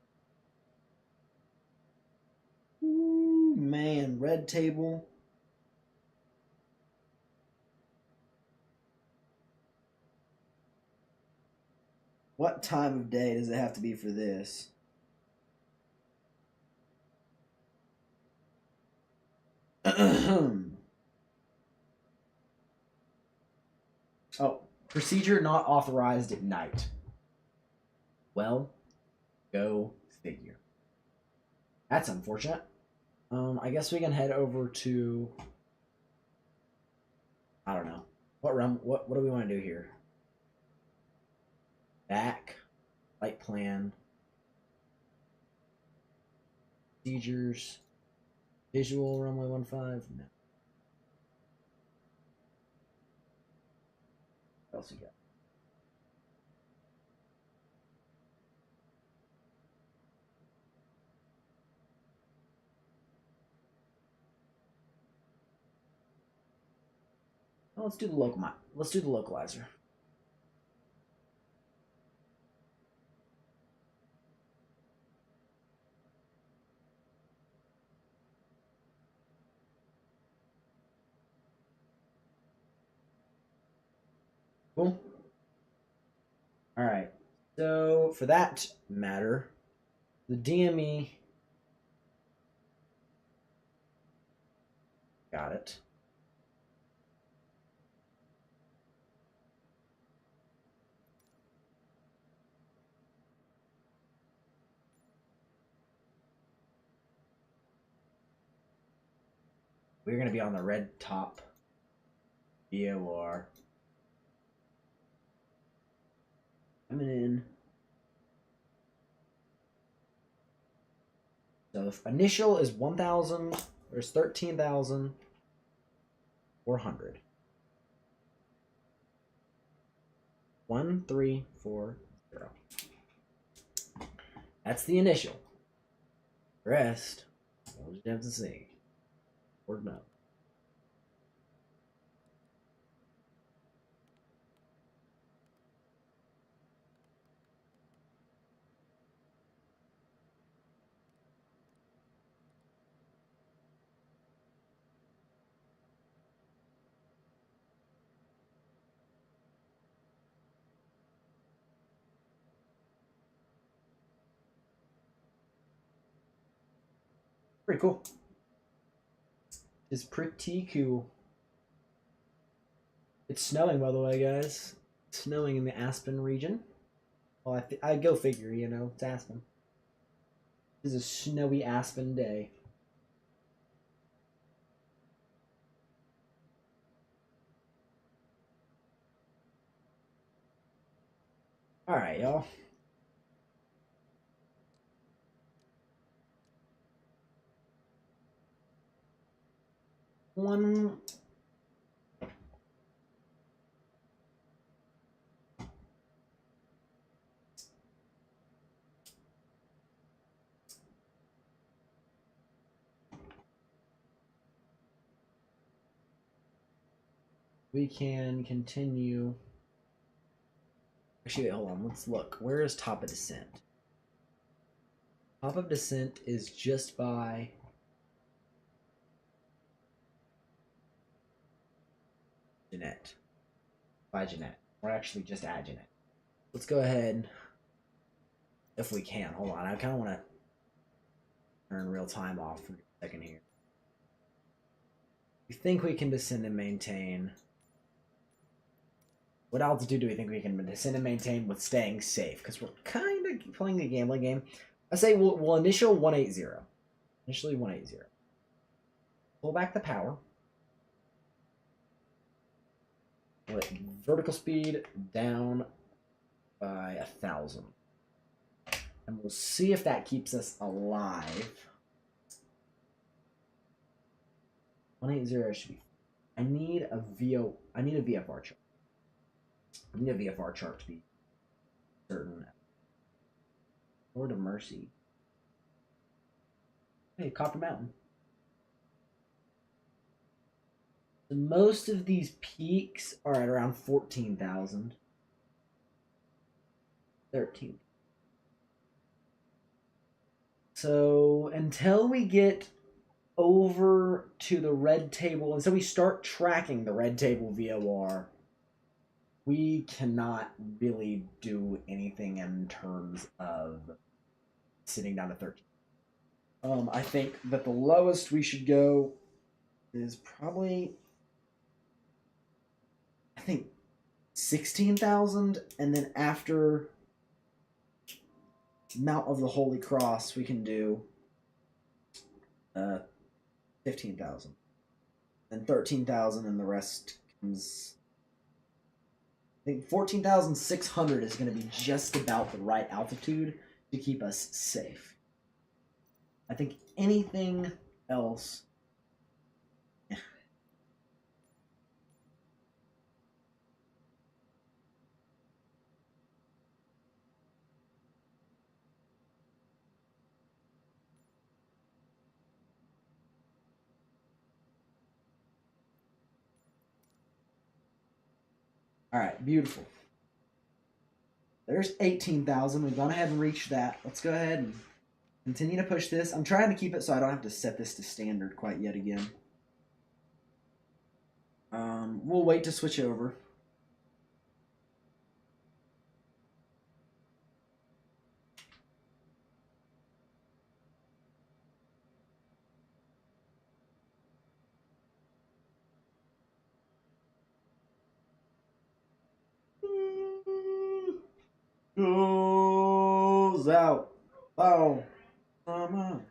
Ooh, man, red table. What time of day does it have to be for this? Oh, procedure not authorized at night. Well, go figure. That's unfortunate. I guess we can head over to, I don't know. What do we want to do here? Back, flight plan, procedures, visual runway 15. No. What else we got? Well, let's do the localizer. Cool. All right. So for that matter, the DME got it. We're going to be on the red top VOR. Coming in. So if initial is 1,000, there's 13,400. 1340. That's the initial. The rest, we'll just have to see. Or no. Pretty cool. It's pretty cool. It's snowing, by the way, guys. It's snowing in the Aspen region. Well, I go figure, you know, it's Aspen. This is a snowy Aspen day. All right, y'all. One. We can continue. Actually, wait, hold on. Let's look. Where is top of descent? Top of descent is just by Jeanette. By Jeanette. We're actually just at Jeanette. Let's go ahead. If we can. Hold on. I kind of want to turn real time off for a second here. We think we can descend and maintain. What altitude do we think we can descend and maintain with staying safe? Because we're kind of playing a gambling game. I say we'll initial 180. Initially 180. Pull back the power. Let vertical speed down by 1,000. And we'll see if that keeps us alive. 180 should be. I need a VFR chart. I need a VFR chart to be certain. Lord of Mercy. Hey, Copper Mountain. So most of these peaks are at around 14,000. 13. So until we get over to the red table, and so we start tracking the red table VOR, we cannot really do anything in terms of sitting down to 13. I think that the lowest we should go is probably, I think, 16,000, and then after Mount of the Holy Cross, we can do 15,000. And 13,000, and the rest comes. I think 14,600 is going to be just about the right altitude to keep us safe. I think anything else. All right, beautiful. There's 18,000. We've gone ahead and reached that. Let's go ahead and continue to push this. I'm trying to keep it so I don't have to set this to standard quite yet again. We'll wait to switch over. Goes out. Oh, come on.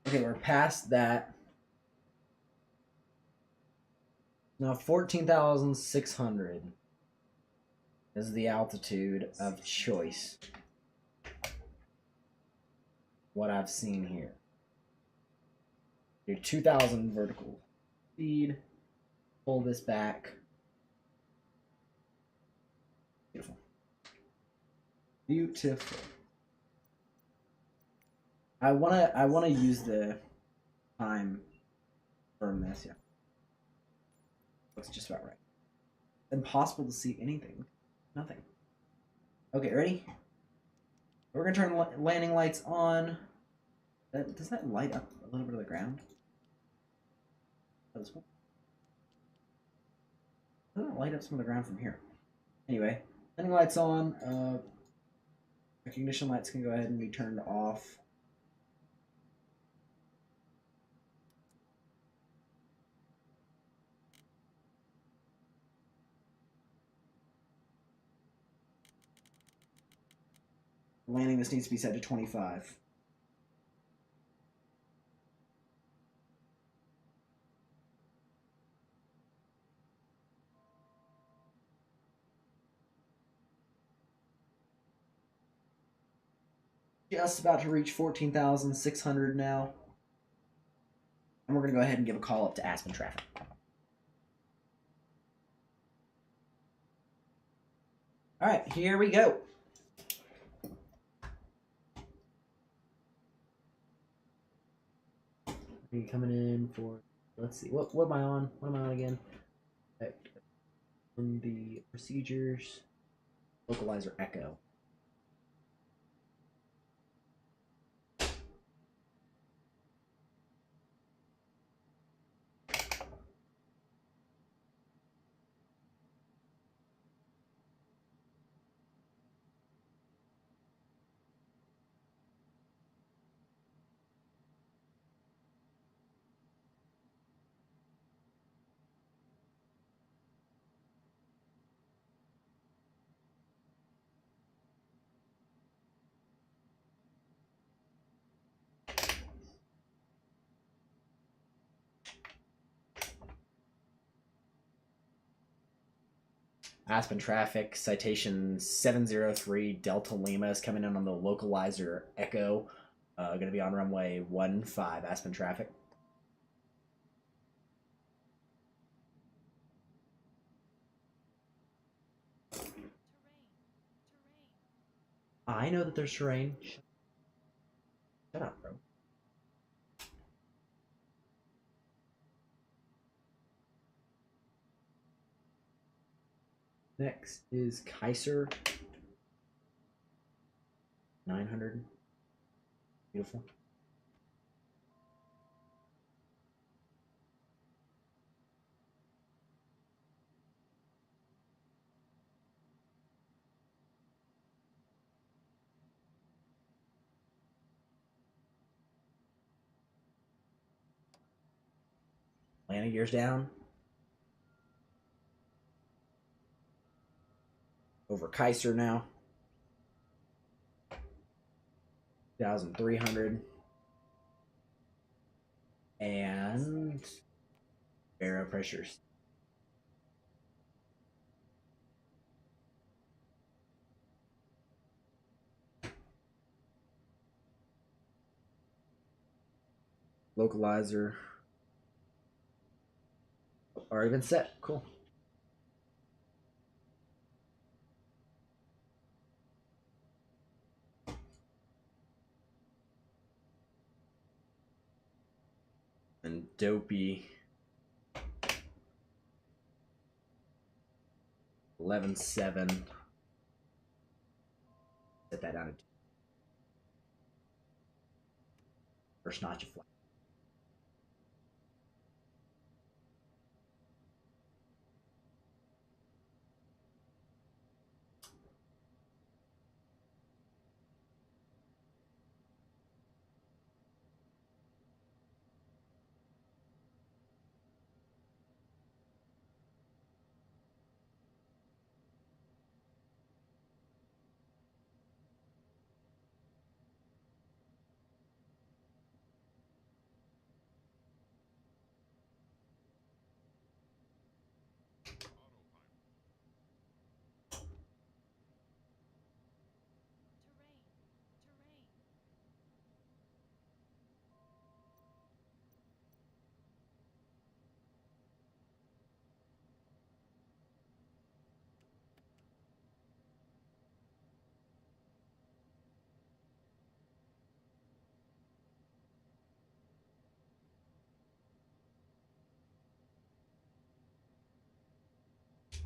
Okay, we're past that. Now 14,600 is the altitude of choice. What I've seen here. Do 2,000 vertical speed. Pull this back. Beautiful. Beautiful. I wanna use the time from this, yeah. Looks just about right. Impossible to see anything. Nothing. Okay, ready? We're gonna turn landing lights on. Does that light up a little bit of the ground? Does that light up some of the ground from here? Anyway, landing lights on. Recognition lights can go ahead and be turned off. Landing, this needs to be set to 25. Just about to reach 14,600 now. And we're going to go ahead and give a call up to Aspen traffic. All right, here we go. Are you coming in for, let's see, what am I on? What am I on again? On the procedures, localizer echo. Aspen traffic, citation 703 Delta Lima is coming in on the localizer Echo. Going to be on runway 15, Aspen traffic. I know that there's terrain. Shut up, bro. Next is Kaiser. 900. Beautiful. Landing gears down. Over Kaiser now. 2,300. And aero pressures. Localizer. Already been set. Cool. And Dopey 11.7. Set that down to first notch of flight.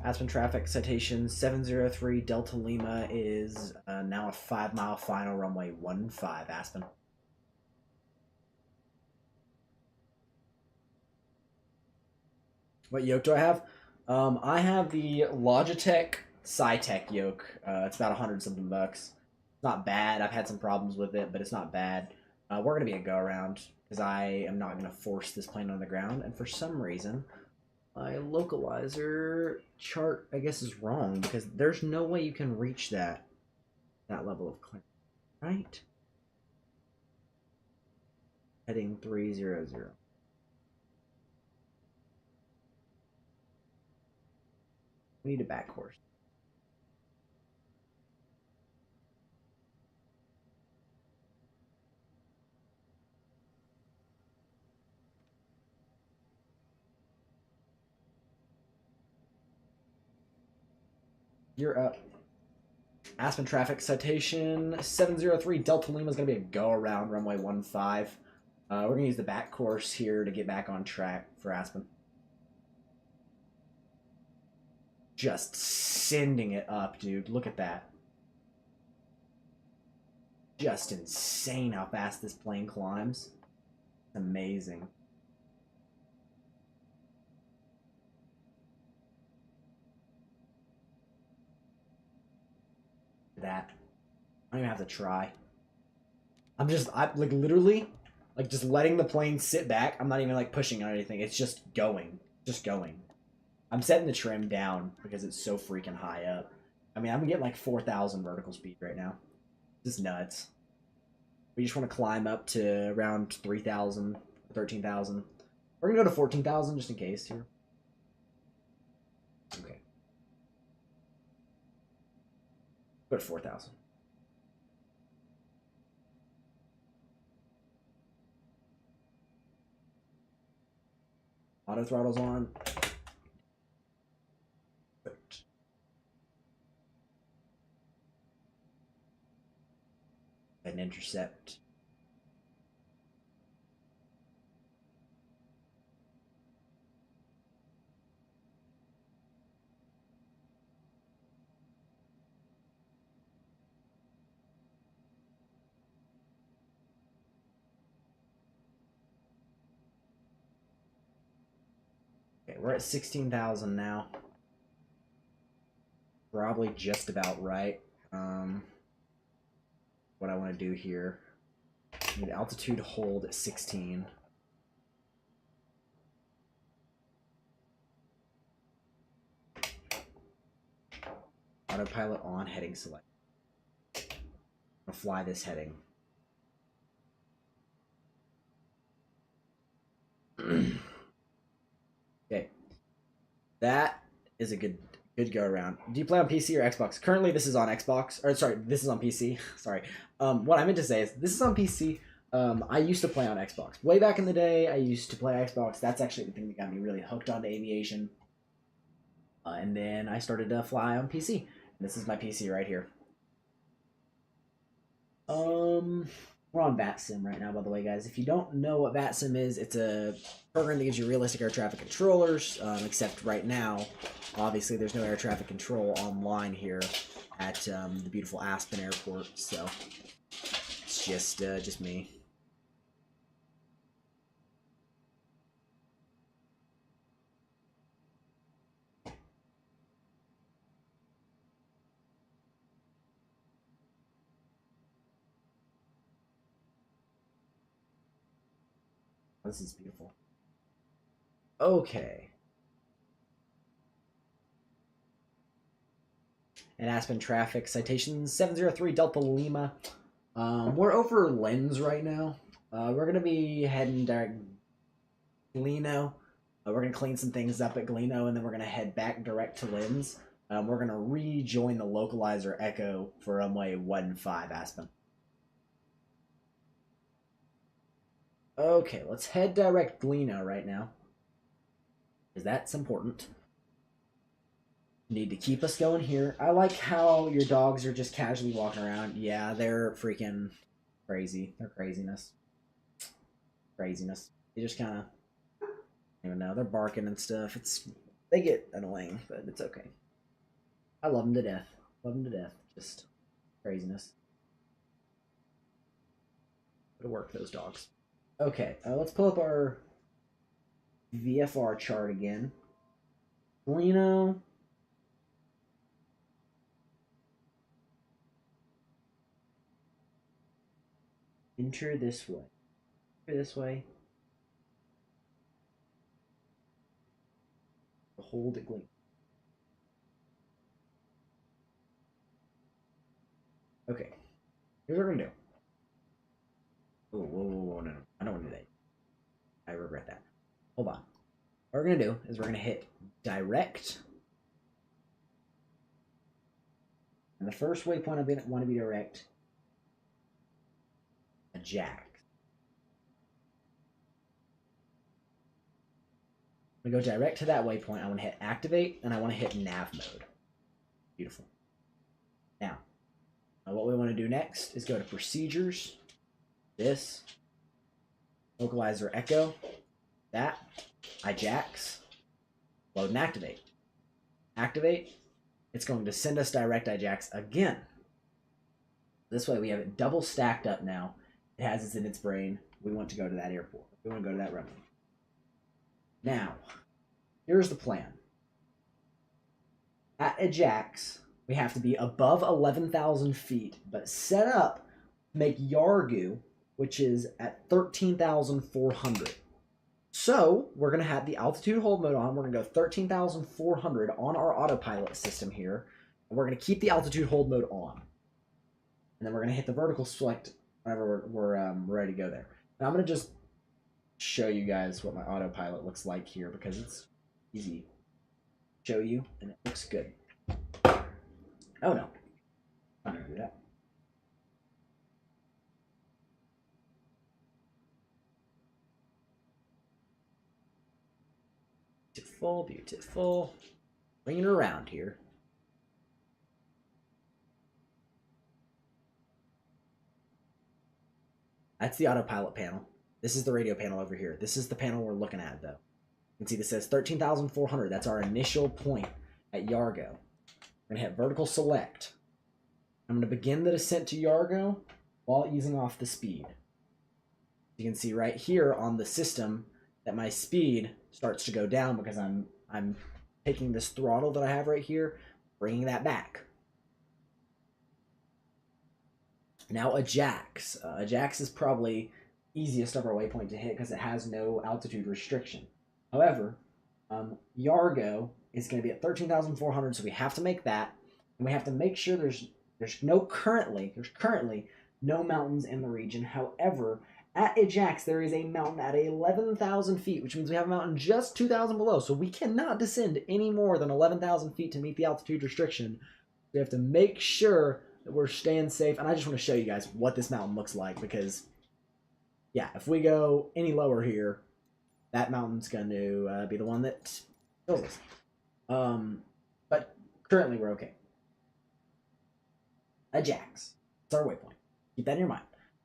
Aspen traffic citation 703 Delta Lima is now a 5-mile final runway 15 Aspen. What yoke do I have? I have the Logitech Sci-Tech yoke. It's about 100 something bucks. It's not bad. I've had some problems with it, but it's not bad. We're going to be a go-around because I am not going to force this plane on the ground. And for some reason, my localizer chart, I guess, is wrong because there's no way you can reach that level of clearance, right? Heading 300. We need a back course. You're up. Aspen traffic citation 703 Delta Lima is going to be a go around runway 15. We're going to use the back course here to get back on track for Aspen. Just sending it up, dude. Look at that. Just insane how fast this plane climbs. It's amazing. That. I don't even have to try. I'm like literally, like just letting the plane sit back. I'm not even like pushing on anything. It's just going. Just going. I'm setting the trim down because it's so freaking high up. I mean, I'm getting like 4,000 vertical speed right now. Just nuts. We just want to climb up to around 3,000, 13,000. We're going to go to 14,000 just in case here. Okay. Put 4,000. Auto throttle's on. An intercept. Okay, we're at 16,000 now. Probably just about right. What I want to do here. I need altitude hold at 16. Autopilot on, heading select. I'm gonna fly this heading. Okay. That is a good go around. Do you play on PC or Xbox? Currently this is on Xbox. Or sorry, this is on PC. Sorry. What I meant to say is this is on PC. I used to play on Xbox. Way back in the day, I used to play Xbox. That's actually the thing that got me really hooked onto aviation. And then I started to fly on PC. This is my PC right here. We're on VATSIM right now, by the way, guys. If you don't know what VATSIM is, it's a program that gives you realistic air traffic controllers, except right now, obviously, there's no air traffic control online here at the beautiful Aspen Airport, so it's just me. This is beautiful. Okay. And Aspen traffic citation 703 Delta Lima. We're over Lens right now. We're gonna be heading direct Gleno. We're gonna clean some things up at Gleno, and then we're gonna head back direct to Lens. We're gonna rejoin the localizer Echo for runway 15 Aspen. Okay, let's head direct Gleno right now, because that's important. Need to keep us going here. I like how your dogs are just casually walking around. Yeah, they're freaking crazy. They're craziness. Craziness. They just kind of, I don't even know, they're barking and stuff. They get annoying, but it's okay. I love them to death. Love them to death. Just craziness. It'll work, those dogs. Okay, let's pull up our VFR chart again. Gleno. Enter this way. Enter this way. Hold it, Gleno. Okay, here's what we're gonna do. Oh, whoa, no. I don't want to do that. I regret that. Hold on. What we're going to do is we're going to hit direct. And the first waypoint I want to be direct, a jack. I'm going to go direct to that waypoint. I want to hit activate, and I want to hit nav mode. Beautiful. Now, what we want to do next is go to procedures. This, localizer Echo, that, IJAX, load and activate. Activate, it's going to send us direct IJAX again. This way we have it double stacked up now. It has it in its brain. We want to go to that airport. We want to go to that runway. Now, here's the plan. At IJAX, we have to be above 11,000 feet, but set up to make Yargu, which is at 13,400. So we're going to have the altitude hold mode on. We're going to go 13,400 on our autopilot system here. And we're going to keep the altitude hold mode on. And then we're going to hit the vertical select whenever we're ready to go there. Now I'm going to just show you guys what my autopilot looks like here, because it's easy to show you and it looks good. Oh no. Beautiful, beautiful. Bringing it around here. That's the autopilot panel. This is the radio panel over here. This is the panel we're looking at, though. You can see this says 13,400. That's our initial point at Yargo. We're going to hit vertical select. I'm going to begin the descent to Yargo while easing off the speed. You can see right here on the system that my speed starts to go down because I'm taking this throttle that I have right here, bringing that back. Now Ajax. Ajax is probably easiest of our waypoint to hit because it has no altitude restriction. However, Yargo is going to be at 13,400, so we have to make that, and we have to make sure there's currently no mountains in the region. However, at Ajax there is a mountain at 11,000 feet, which means we have a mountain just 2,000 below, so we cannot descend any more than 11,000 feet to meet the altitude restriction. We have to make sure that we're staying safe, and I just want to show you guys what this mountain looks like because, yeah, if we go any lower here, that mountain's going to be the one that kills us. But currently we're okay. Ajax. That's our waypoint. Keep that in your mind.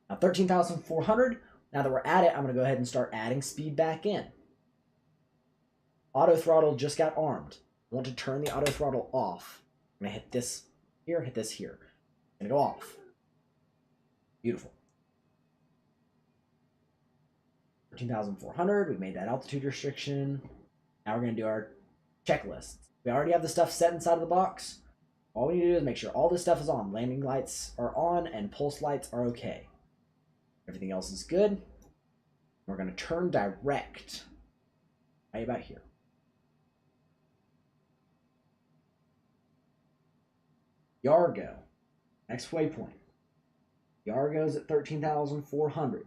Now 13,400. Now that we're at it, I'm going to go ahead and start adding speed back in. Auto throttle just got armed. I want to turn the auto throttle off. I'm going to hit this here, hit this here. It's going to go off. Beautiful. 13,400. We made that altitude restriction. Now we're going to do our checklists. We already have the stuff set inside of the box. All we need to do is make sure all this stuff is on. Landing lights are on and pulse lights are okay. Everything else is good. We're going to turn direct right about here. Yargo. Next waypoint. Yargo's at 13,400.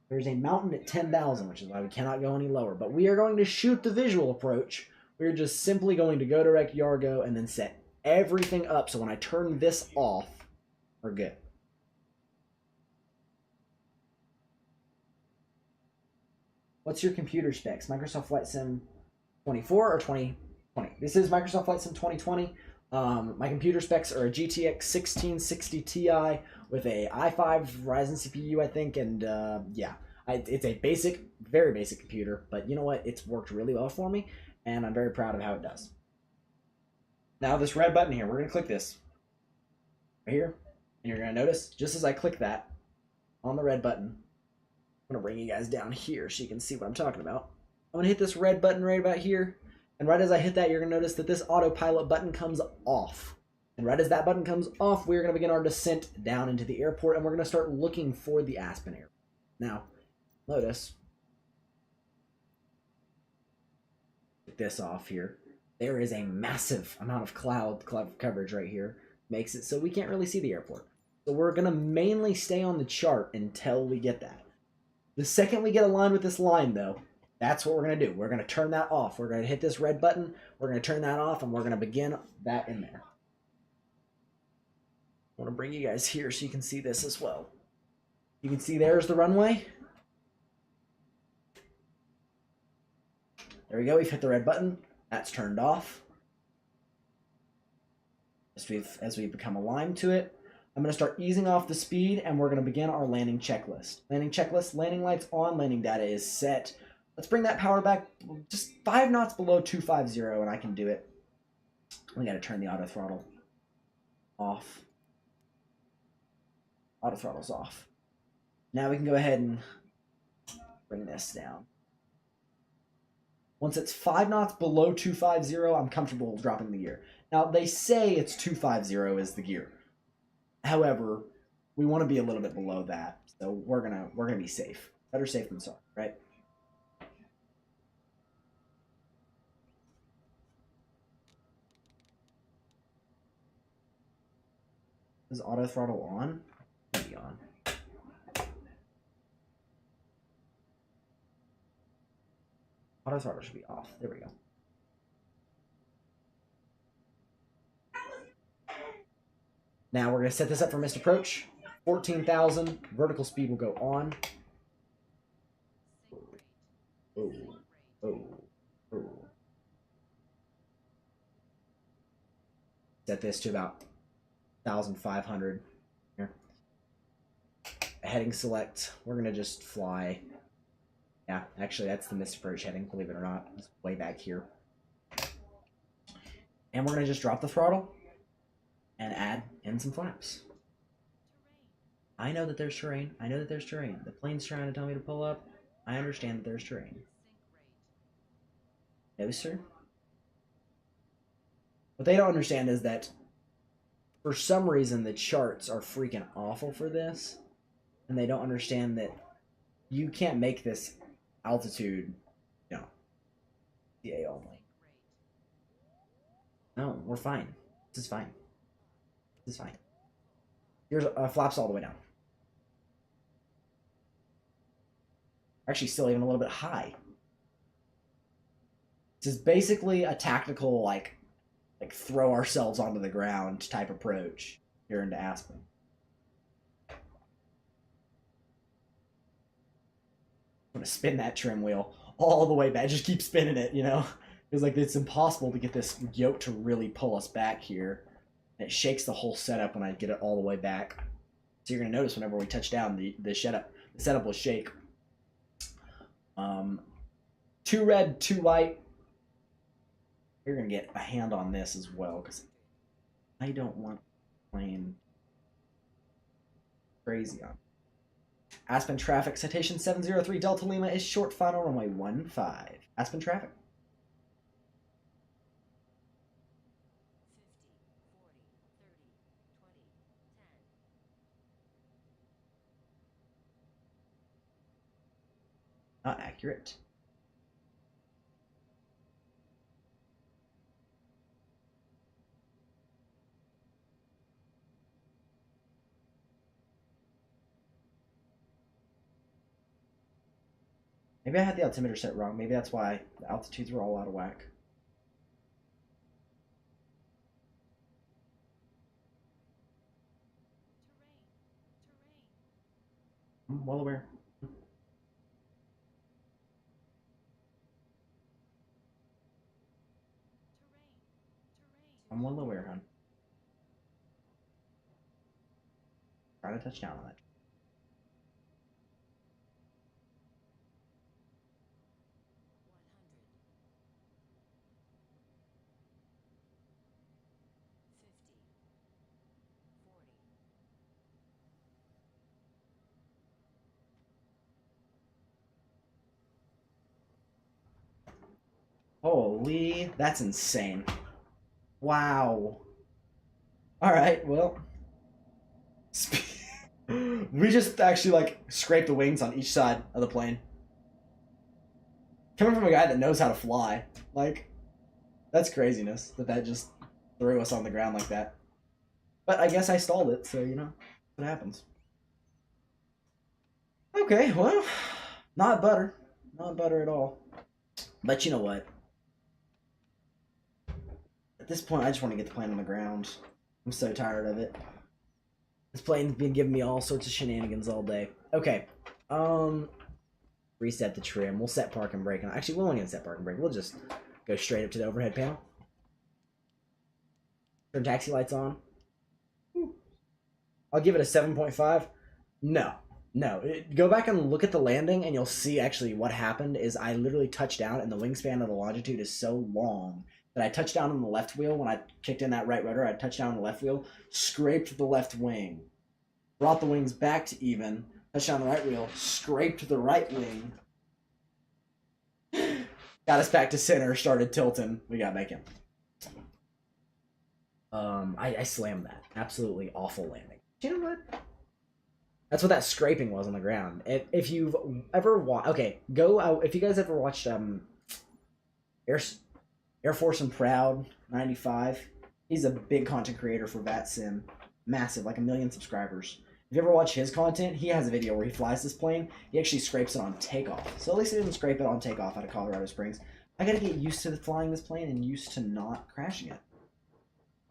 There's a mountain at 10,000, which is why we cannot go any lower. But we are going to shoot the visual approach. We're just simply going to go direct Yargo and then set everything up so when I turn this off, we're good. What's your computer specs? Microsoft Flight Sim 24 or 2020? This is Microsoft Flight Sim 2020. My computer specs are a GTX 1660 Ti with a i5 Ryzen CPU, I think, and yeah, it's a basic, very basic computer, but you know what? It's worked really well for me, and I'm very proud of how it does. Now this red button here, we're going to click this right here, and you're going to notice, just as I click that on the red button, I'm going to bring you guys down here so you can see what I'm talking about. I'm going to hit this red button right about here, and right as I hit that, you're going to notice that this autopilot button comes off. And right as that button comes off, we're going to begin our descent down into the airport, and we're going to start looking for the Aspen Airport. Now, notice, get this off here. There is a massive amount of cloud coverage right here. Makes it so we can't really see the airport. So we're going to mainly stay on the chart until we get that. The second we get aligned with this line, though, that's what we're going to do. We're going to turn that off. We're going to hit this red button. We're going to turn that off, and we're going to begin that in there. I want to bring you guys here so you can see this as well. You can see there's the runway. There we go. We've hit the red button. That's turned off. As we've become aligned to it, I'm going to start easing off the speed, and we're going to begin our landing checklist. Landing checklist, landing lights on, landing data is set. Let's bring that power back just 5 knots below 250, and I can do it. We got to turn the auto throttle off. Auto throttle's off. Now we can go ahead and bring this down. Once it's 5 knots below 250, I'm comfortable dropping the gear. Now, they say it's 250 is the gear. However, we want to be a little bit below that, so we're gonna be safe. Better safe than sorry, right? Is auto throttle on? Maybe on. Auto throttle should be off. There we go. Now we're going to set this up for missed approach. 14,000. Vertical speed will go on. Oh. Set this to about 1,500 here. Heading select. We're gonna just fly. Yeah, actually, that's the missed approach heading. Believe it or not, it's way back here. And we're gonna just drop the throttle and add in some flaps. I know that there's terrain. I know that there's terrain. The plane's trying to tell me to pull up. I understand that there's terrain. No, sir. What they don't understand is that for some reason the charts are freaking awful for this, and they don't understand that you can't make this altitude, you know, CA only. No, we're fine. This is fine. This is fine. Here's flaps all the way down. Actually, still even a little bit high. This is basically a tactical, like throw ourselves onto the ground type approach here into Aspen. I'm gonna spin that trim wheel all the way back. Just keep spinning it, you know? Because like it's impossible to get this yoke to really pull us back here. And it shakes the whole setup when I get it all the way back. So you're gonna notice whenever we touch down, the setup will shake. 2 red, 2 white. You're gonna get a hand on this as well because I don't want plane crazy on. Aspen traffic citation 703 Delta Lima is short final runway 15. Aspen traffic. 50, 40, 30, 20, 10. Not accurate. Maybe I had the altimeter set wrong. Maybe that's why the altitudes were all out of whack. I'm well aware. I'm well aware, hon. Try to touch down on that. Holy, that's insane. Wow. Alright, well. We just actually, like, scraped the wings on each side of the plane. Coming from a guy that knows how to fly. Like, that's craziness that just threw us on the ground like that. But I guess I stalled it, so, you know, what happens. Okay, well, not butter. Not butter at all. But you know what? At this point, I just want to get the plane on the ground. I'm so tired of it. This plane's been giving me all sorts of shenanigans all day. Okay. Reset the trim. We'll set park and brake. Actually, we won't even set park and brake. We'll just go straight up to the overhead panel. Turn taxi lights on. I'll give it a 7.5. No. Go back and look at the landing, and you'll see actually what happened is I literally touched down, and the wingspan of the longitude is so long that I touched down on the left wheel. When I kicked in that right rudder, I touched down on the left wheel, scraped the left wing, brought the wings back to even, touched down the right wheel, scraped the right wing, got us back to center, started tilting, we got back in. I slammed that. Absolutely awful landing. You know what? That's what that scraping was on the ground. If you've ever watched... Okay, go out... If you guys ever watched Air Force and Proud 95, he's a big content creator for VATSIM. Massive, like 1 million subscribers. If you ever watch his content, he has a video where he flies this plane. He actually scrapes it on takeoff. So at least he didn't scrape it on takeoff out of Colorado Springs. I gotta get used to flying this plane and used to not crashing it.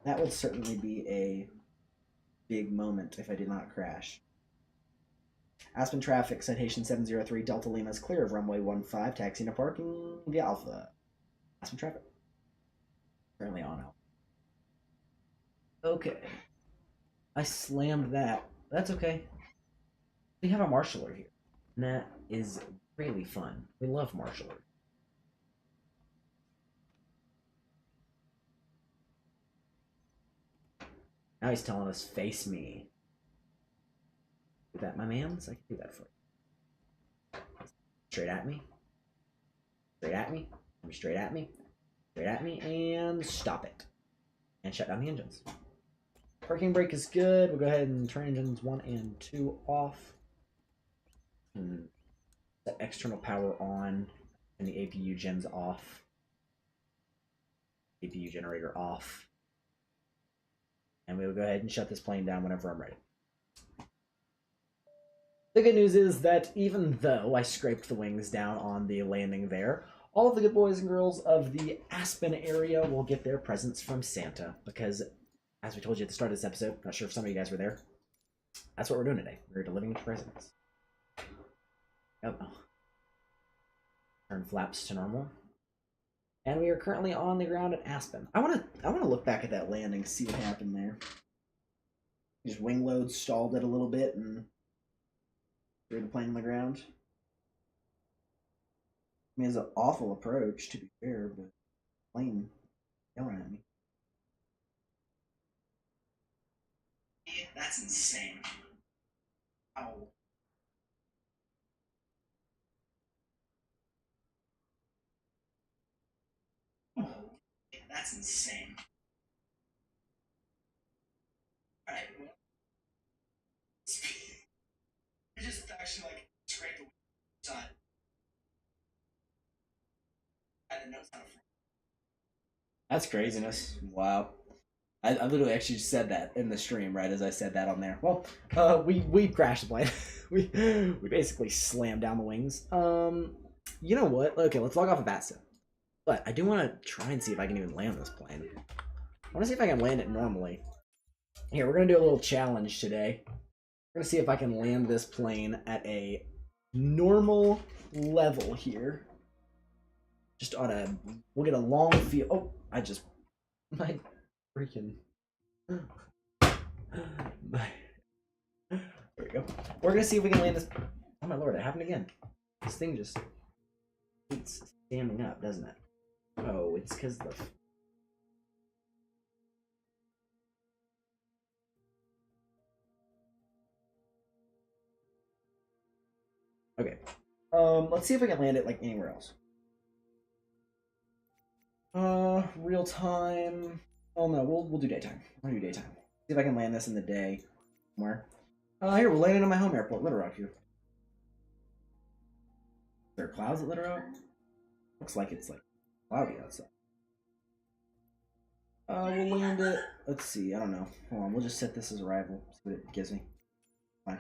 That would certainly be a big moment if I did not crash. Aspen traffic, citation 703, Delta Lima is clear of runway 15, taxiing to parking via Alpha. Aspen traffic. Currently on Alpha. Okay. I slammed that. That's okay. We have a marshaller here. And that is really fun. We love marshallers. Now he's telling us, face me. Do that, my mans? I can do that for you. Straight at me. Straight at me. Straight at me. Straight at me. And stop it. And shut down the engines. Parking brake is good. We'll go ahead and turn engines 1 and 2 off. And set external power on. And the APU gens off. APU generator off. And we will go ahead and shut this plane down whenever I'm ready. The good news is that even though I scraped the wings down on the landing there, all of the good boys and girls of the Aspen area will get their presents from Santa, because, as we told you at the start of this episode, not sure if some of you guys were there, that's what we're doing today. We're delivering presents. Oh. Turn flaps to normal. And we are currently on the ground at Aspen. I want to look back at that landing, see what happened there. Just wing load stalled it a little bit and threw the plane on the ground. I mean, it's an awful approach, to be fair, but plane yelling at me. That's insane. Ow. That's insane. Alright, well. I just actually, like, scraped the side. I didn't know how to. That's craziness. Wow. I literally actually said that in the stream, right as I said that on there. Well, we crashed the plane. we basically slammed down the wings. You know what? Okay, let's log off of VATSIM. But I do want to try and see if I can even land this plane. I want to see if I can land it normally. Here, we're going to do a little challenge today. We're going to see if I can land this plane at a normal level here. Just on a... We'll get a long field... Oh, I just... My freaking... There we go. We're going to see if we can land this... Oh my lord, it happened again. This thing just... It's standing up, doesn't it? Oh, it's because the... Okay. Let's see if we can land it like anywhere else. Real time. Oh no, we'll do daytime. We'll do daytime. See if I can land this in the day somewhere. Here, we're landing on my home airport, Little Rock here. Is there clouds at Little Rock? Looks like it's like cloudy outside. We'll land it. Let's see, I don't know. Hold on, we'll just set this as arrival. See what it gives me. Fine.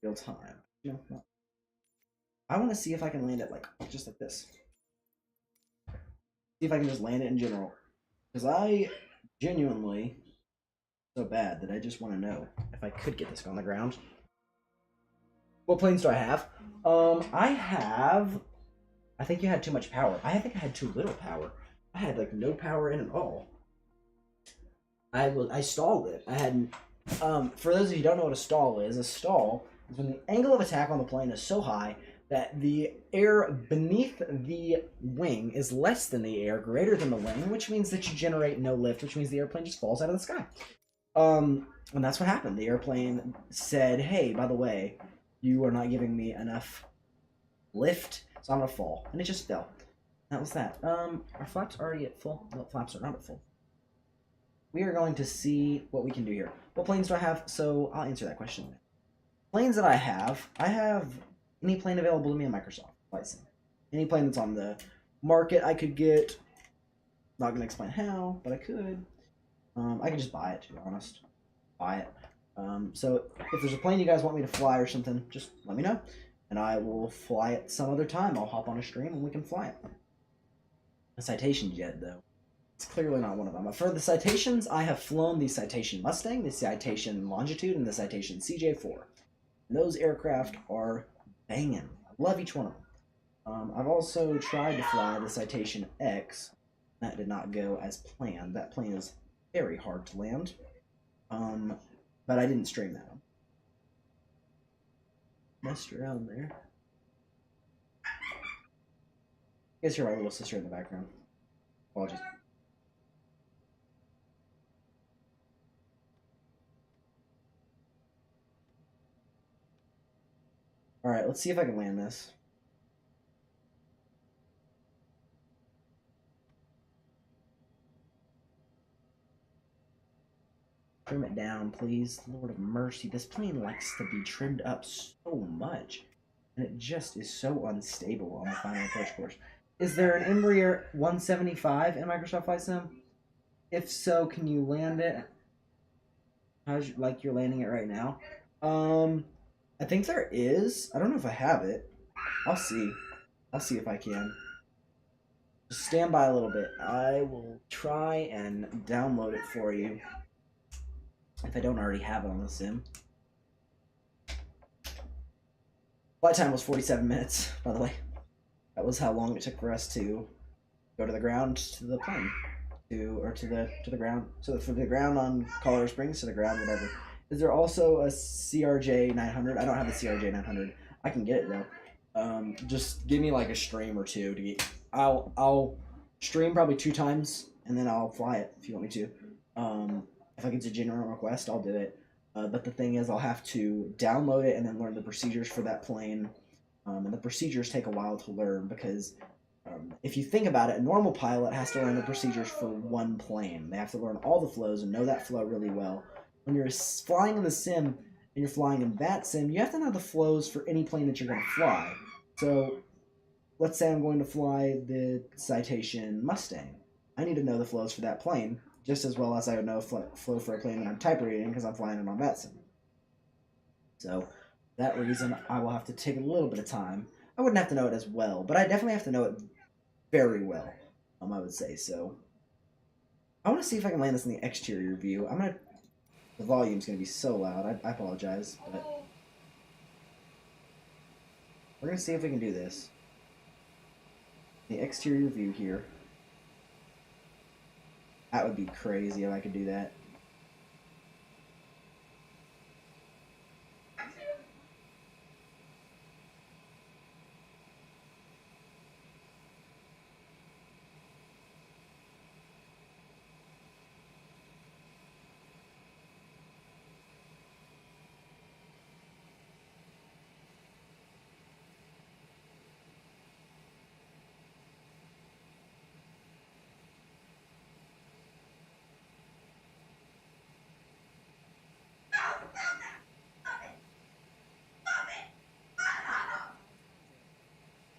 Real time. No, no. I want to see if I can land it like just like this. See if I can just land it in general. Because I genuinely so bad that I just want to know if I could get this on the ground. What planes do I have? I think you had too much power. I think I had too little power. I had like no power in at all. I stalled it. I had for those of you who don't know what a stall is when the angle of attack on the plane is so high that the air beneath the wing is less than the air greater than the wing, which means that you generate no lift, which means the airplane just falls out of the sky. And that's what happened. The airplane said, hey, by the way, you are not giving me enough lift, so I'm gonna fall. And it just fell. That was that. Our flaps already at full? No, flaps are not at full. We are going to see what we can do here. What planes do I have? So I'll answer that question. Planes that I have any plane available to me on Microsoft Flight Sim. Any plane that's on the market I could get. Not going to explain how, but I could. I could just buy it, to be honest. Buy it. So if there's a plane you guys want me to fly or something, just let me know. And I will fly it some other time. I'll hop on a stream and we can fly it. A Citation jet, though. It's clearly not one of them. For the Citations, I have flown the Citation Mustang, the Citation Longitude, and the Citation CJ4. And those aircraft are banging. I love each one of them. I've also tried to fly the Citation X. That did not go as planned. That plane is very hard to land. But I didn't stream that one. Messed around there. You guys hear my little sister in the background. Apologies. Alright, let's see if I can land this. Trim it down, please. Lord of mercy. This plane likes to be trimmed up so much. And it just is so unstable on the final approach course. Is there an Embraer 175 in Microsoft Flight Sim? If so, can you land it? How's like you're landing it right now? I think there is. I don't know if I have it. I'll see. I'll see if I can. Just stand by a little bit. I will try and download it for you. If I don't already have it on the sim. Flight time was 47 minutes, by the way. That was how long it took for us to go to the ground to the plane. To the ground. So from the ground on Colorado Springs to the ground, whatever. Is there also a CRJ 900? I don't have a CRJ 900. I can get it though. Just give me like a stream or two to get. I'll stream probably 2 times and then I'll fly it if you want me to. If I get a general request, I'll do it. But the thing is, I'll have to download it and then learn the procedures for that plane. And the procedures take a while to learn because if you think about it, a normal pilot has to learn the procedures for one plane. They have to learn all the flows and know that flow really well. When you're flying in the sim and you're flying in VATSIM, you have to know the flows for any plane that you're going to fly. So let's say I'm going to fly the Citation Mustang. I need to know the flows for that plane just as well as I would know flow for a plane that I'm type rating because I'm flying it on VATSIM. So for that reason, I will have to take a little bit of time. I wouldn't have to know it as well, but I definitely have to know it very well, I would say. So I want to see if I can land this in the exterior view. The volume's going to be so loud. I apologize, but we're going to see if we can do this. The exterior view here. That would be crazy if I could do that.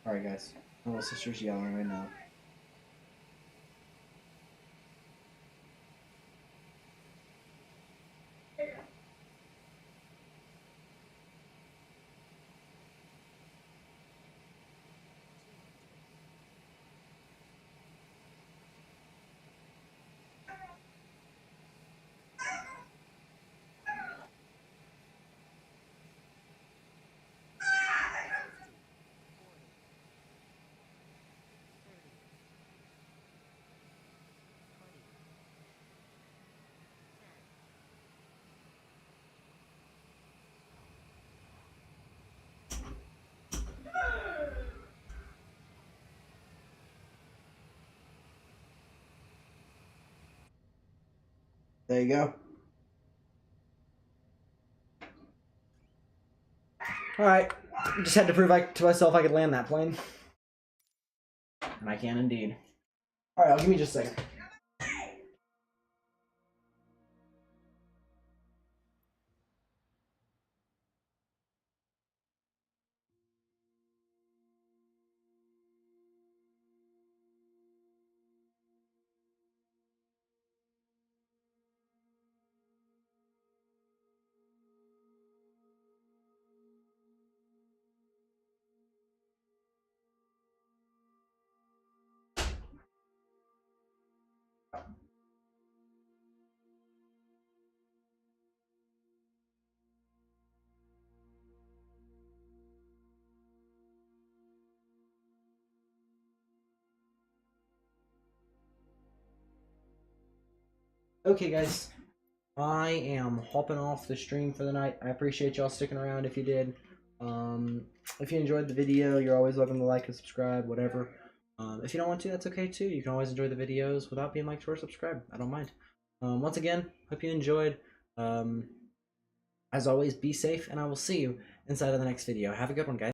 Alright guys, my little sister's yelling right now. There you go. Alright, just had to prove to myself I could land that plane. And I can indeed. Alright, give me just a second. Okay, guys, I am hopping off the stream for the night. I appreciate y'all sticking around if you did. If you enjoyed the video, you're always welcome to like and subscribe, whatever. If you don't want to, that's okay too. You can always enjoy the videos without being liked or subscribed. I don't mind. Once again, hope you enjoyed. As always, be safe, and I will see you inside of the next video. Have a good one, guys.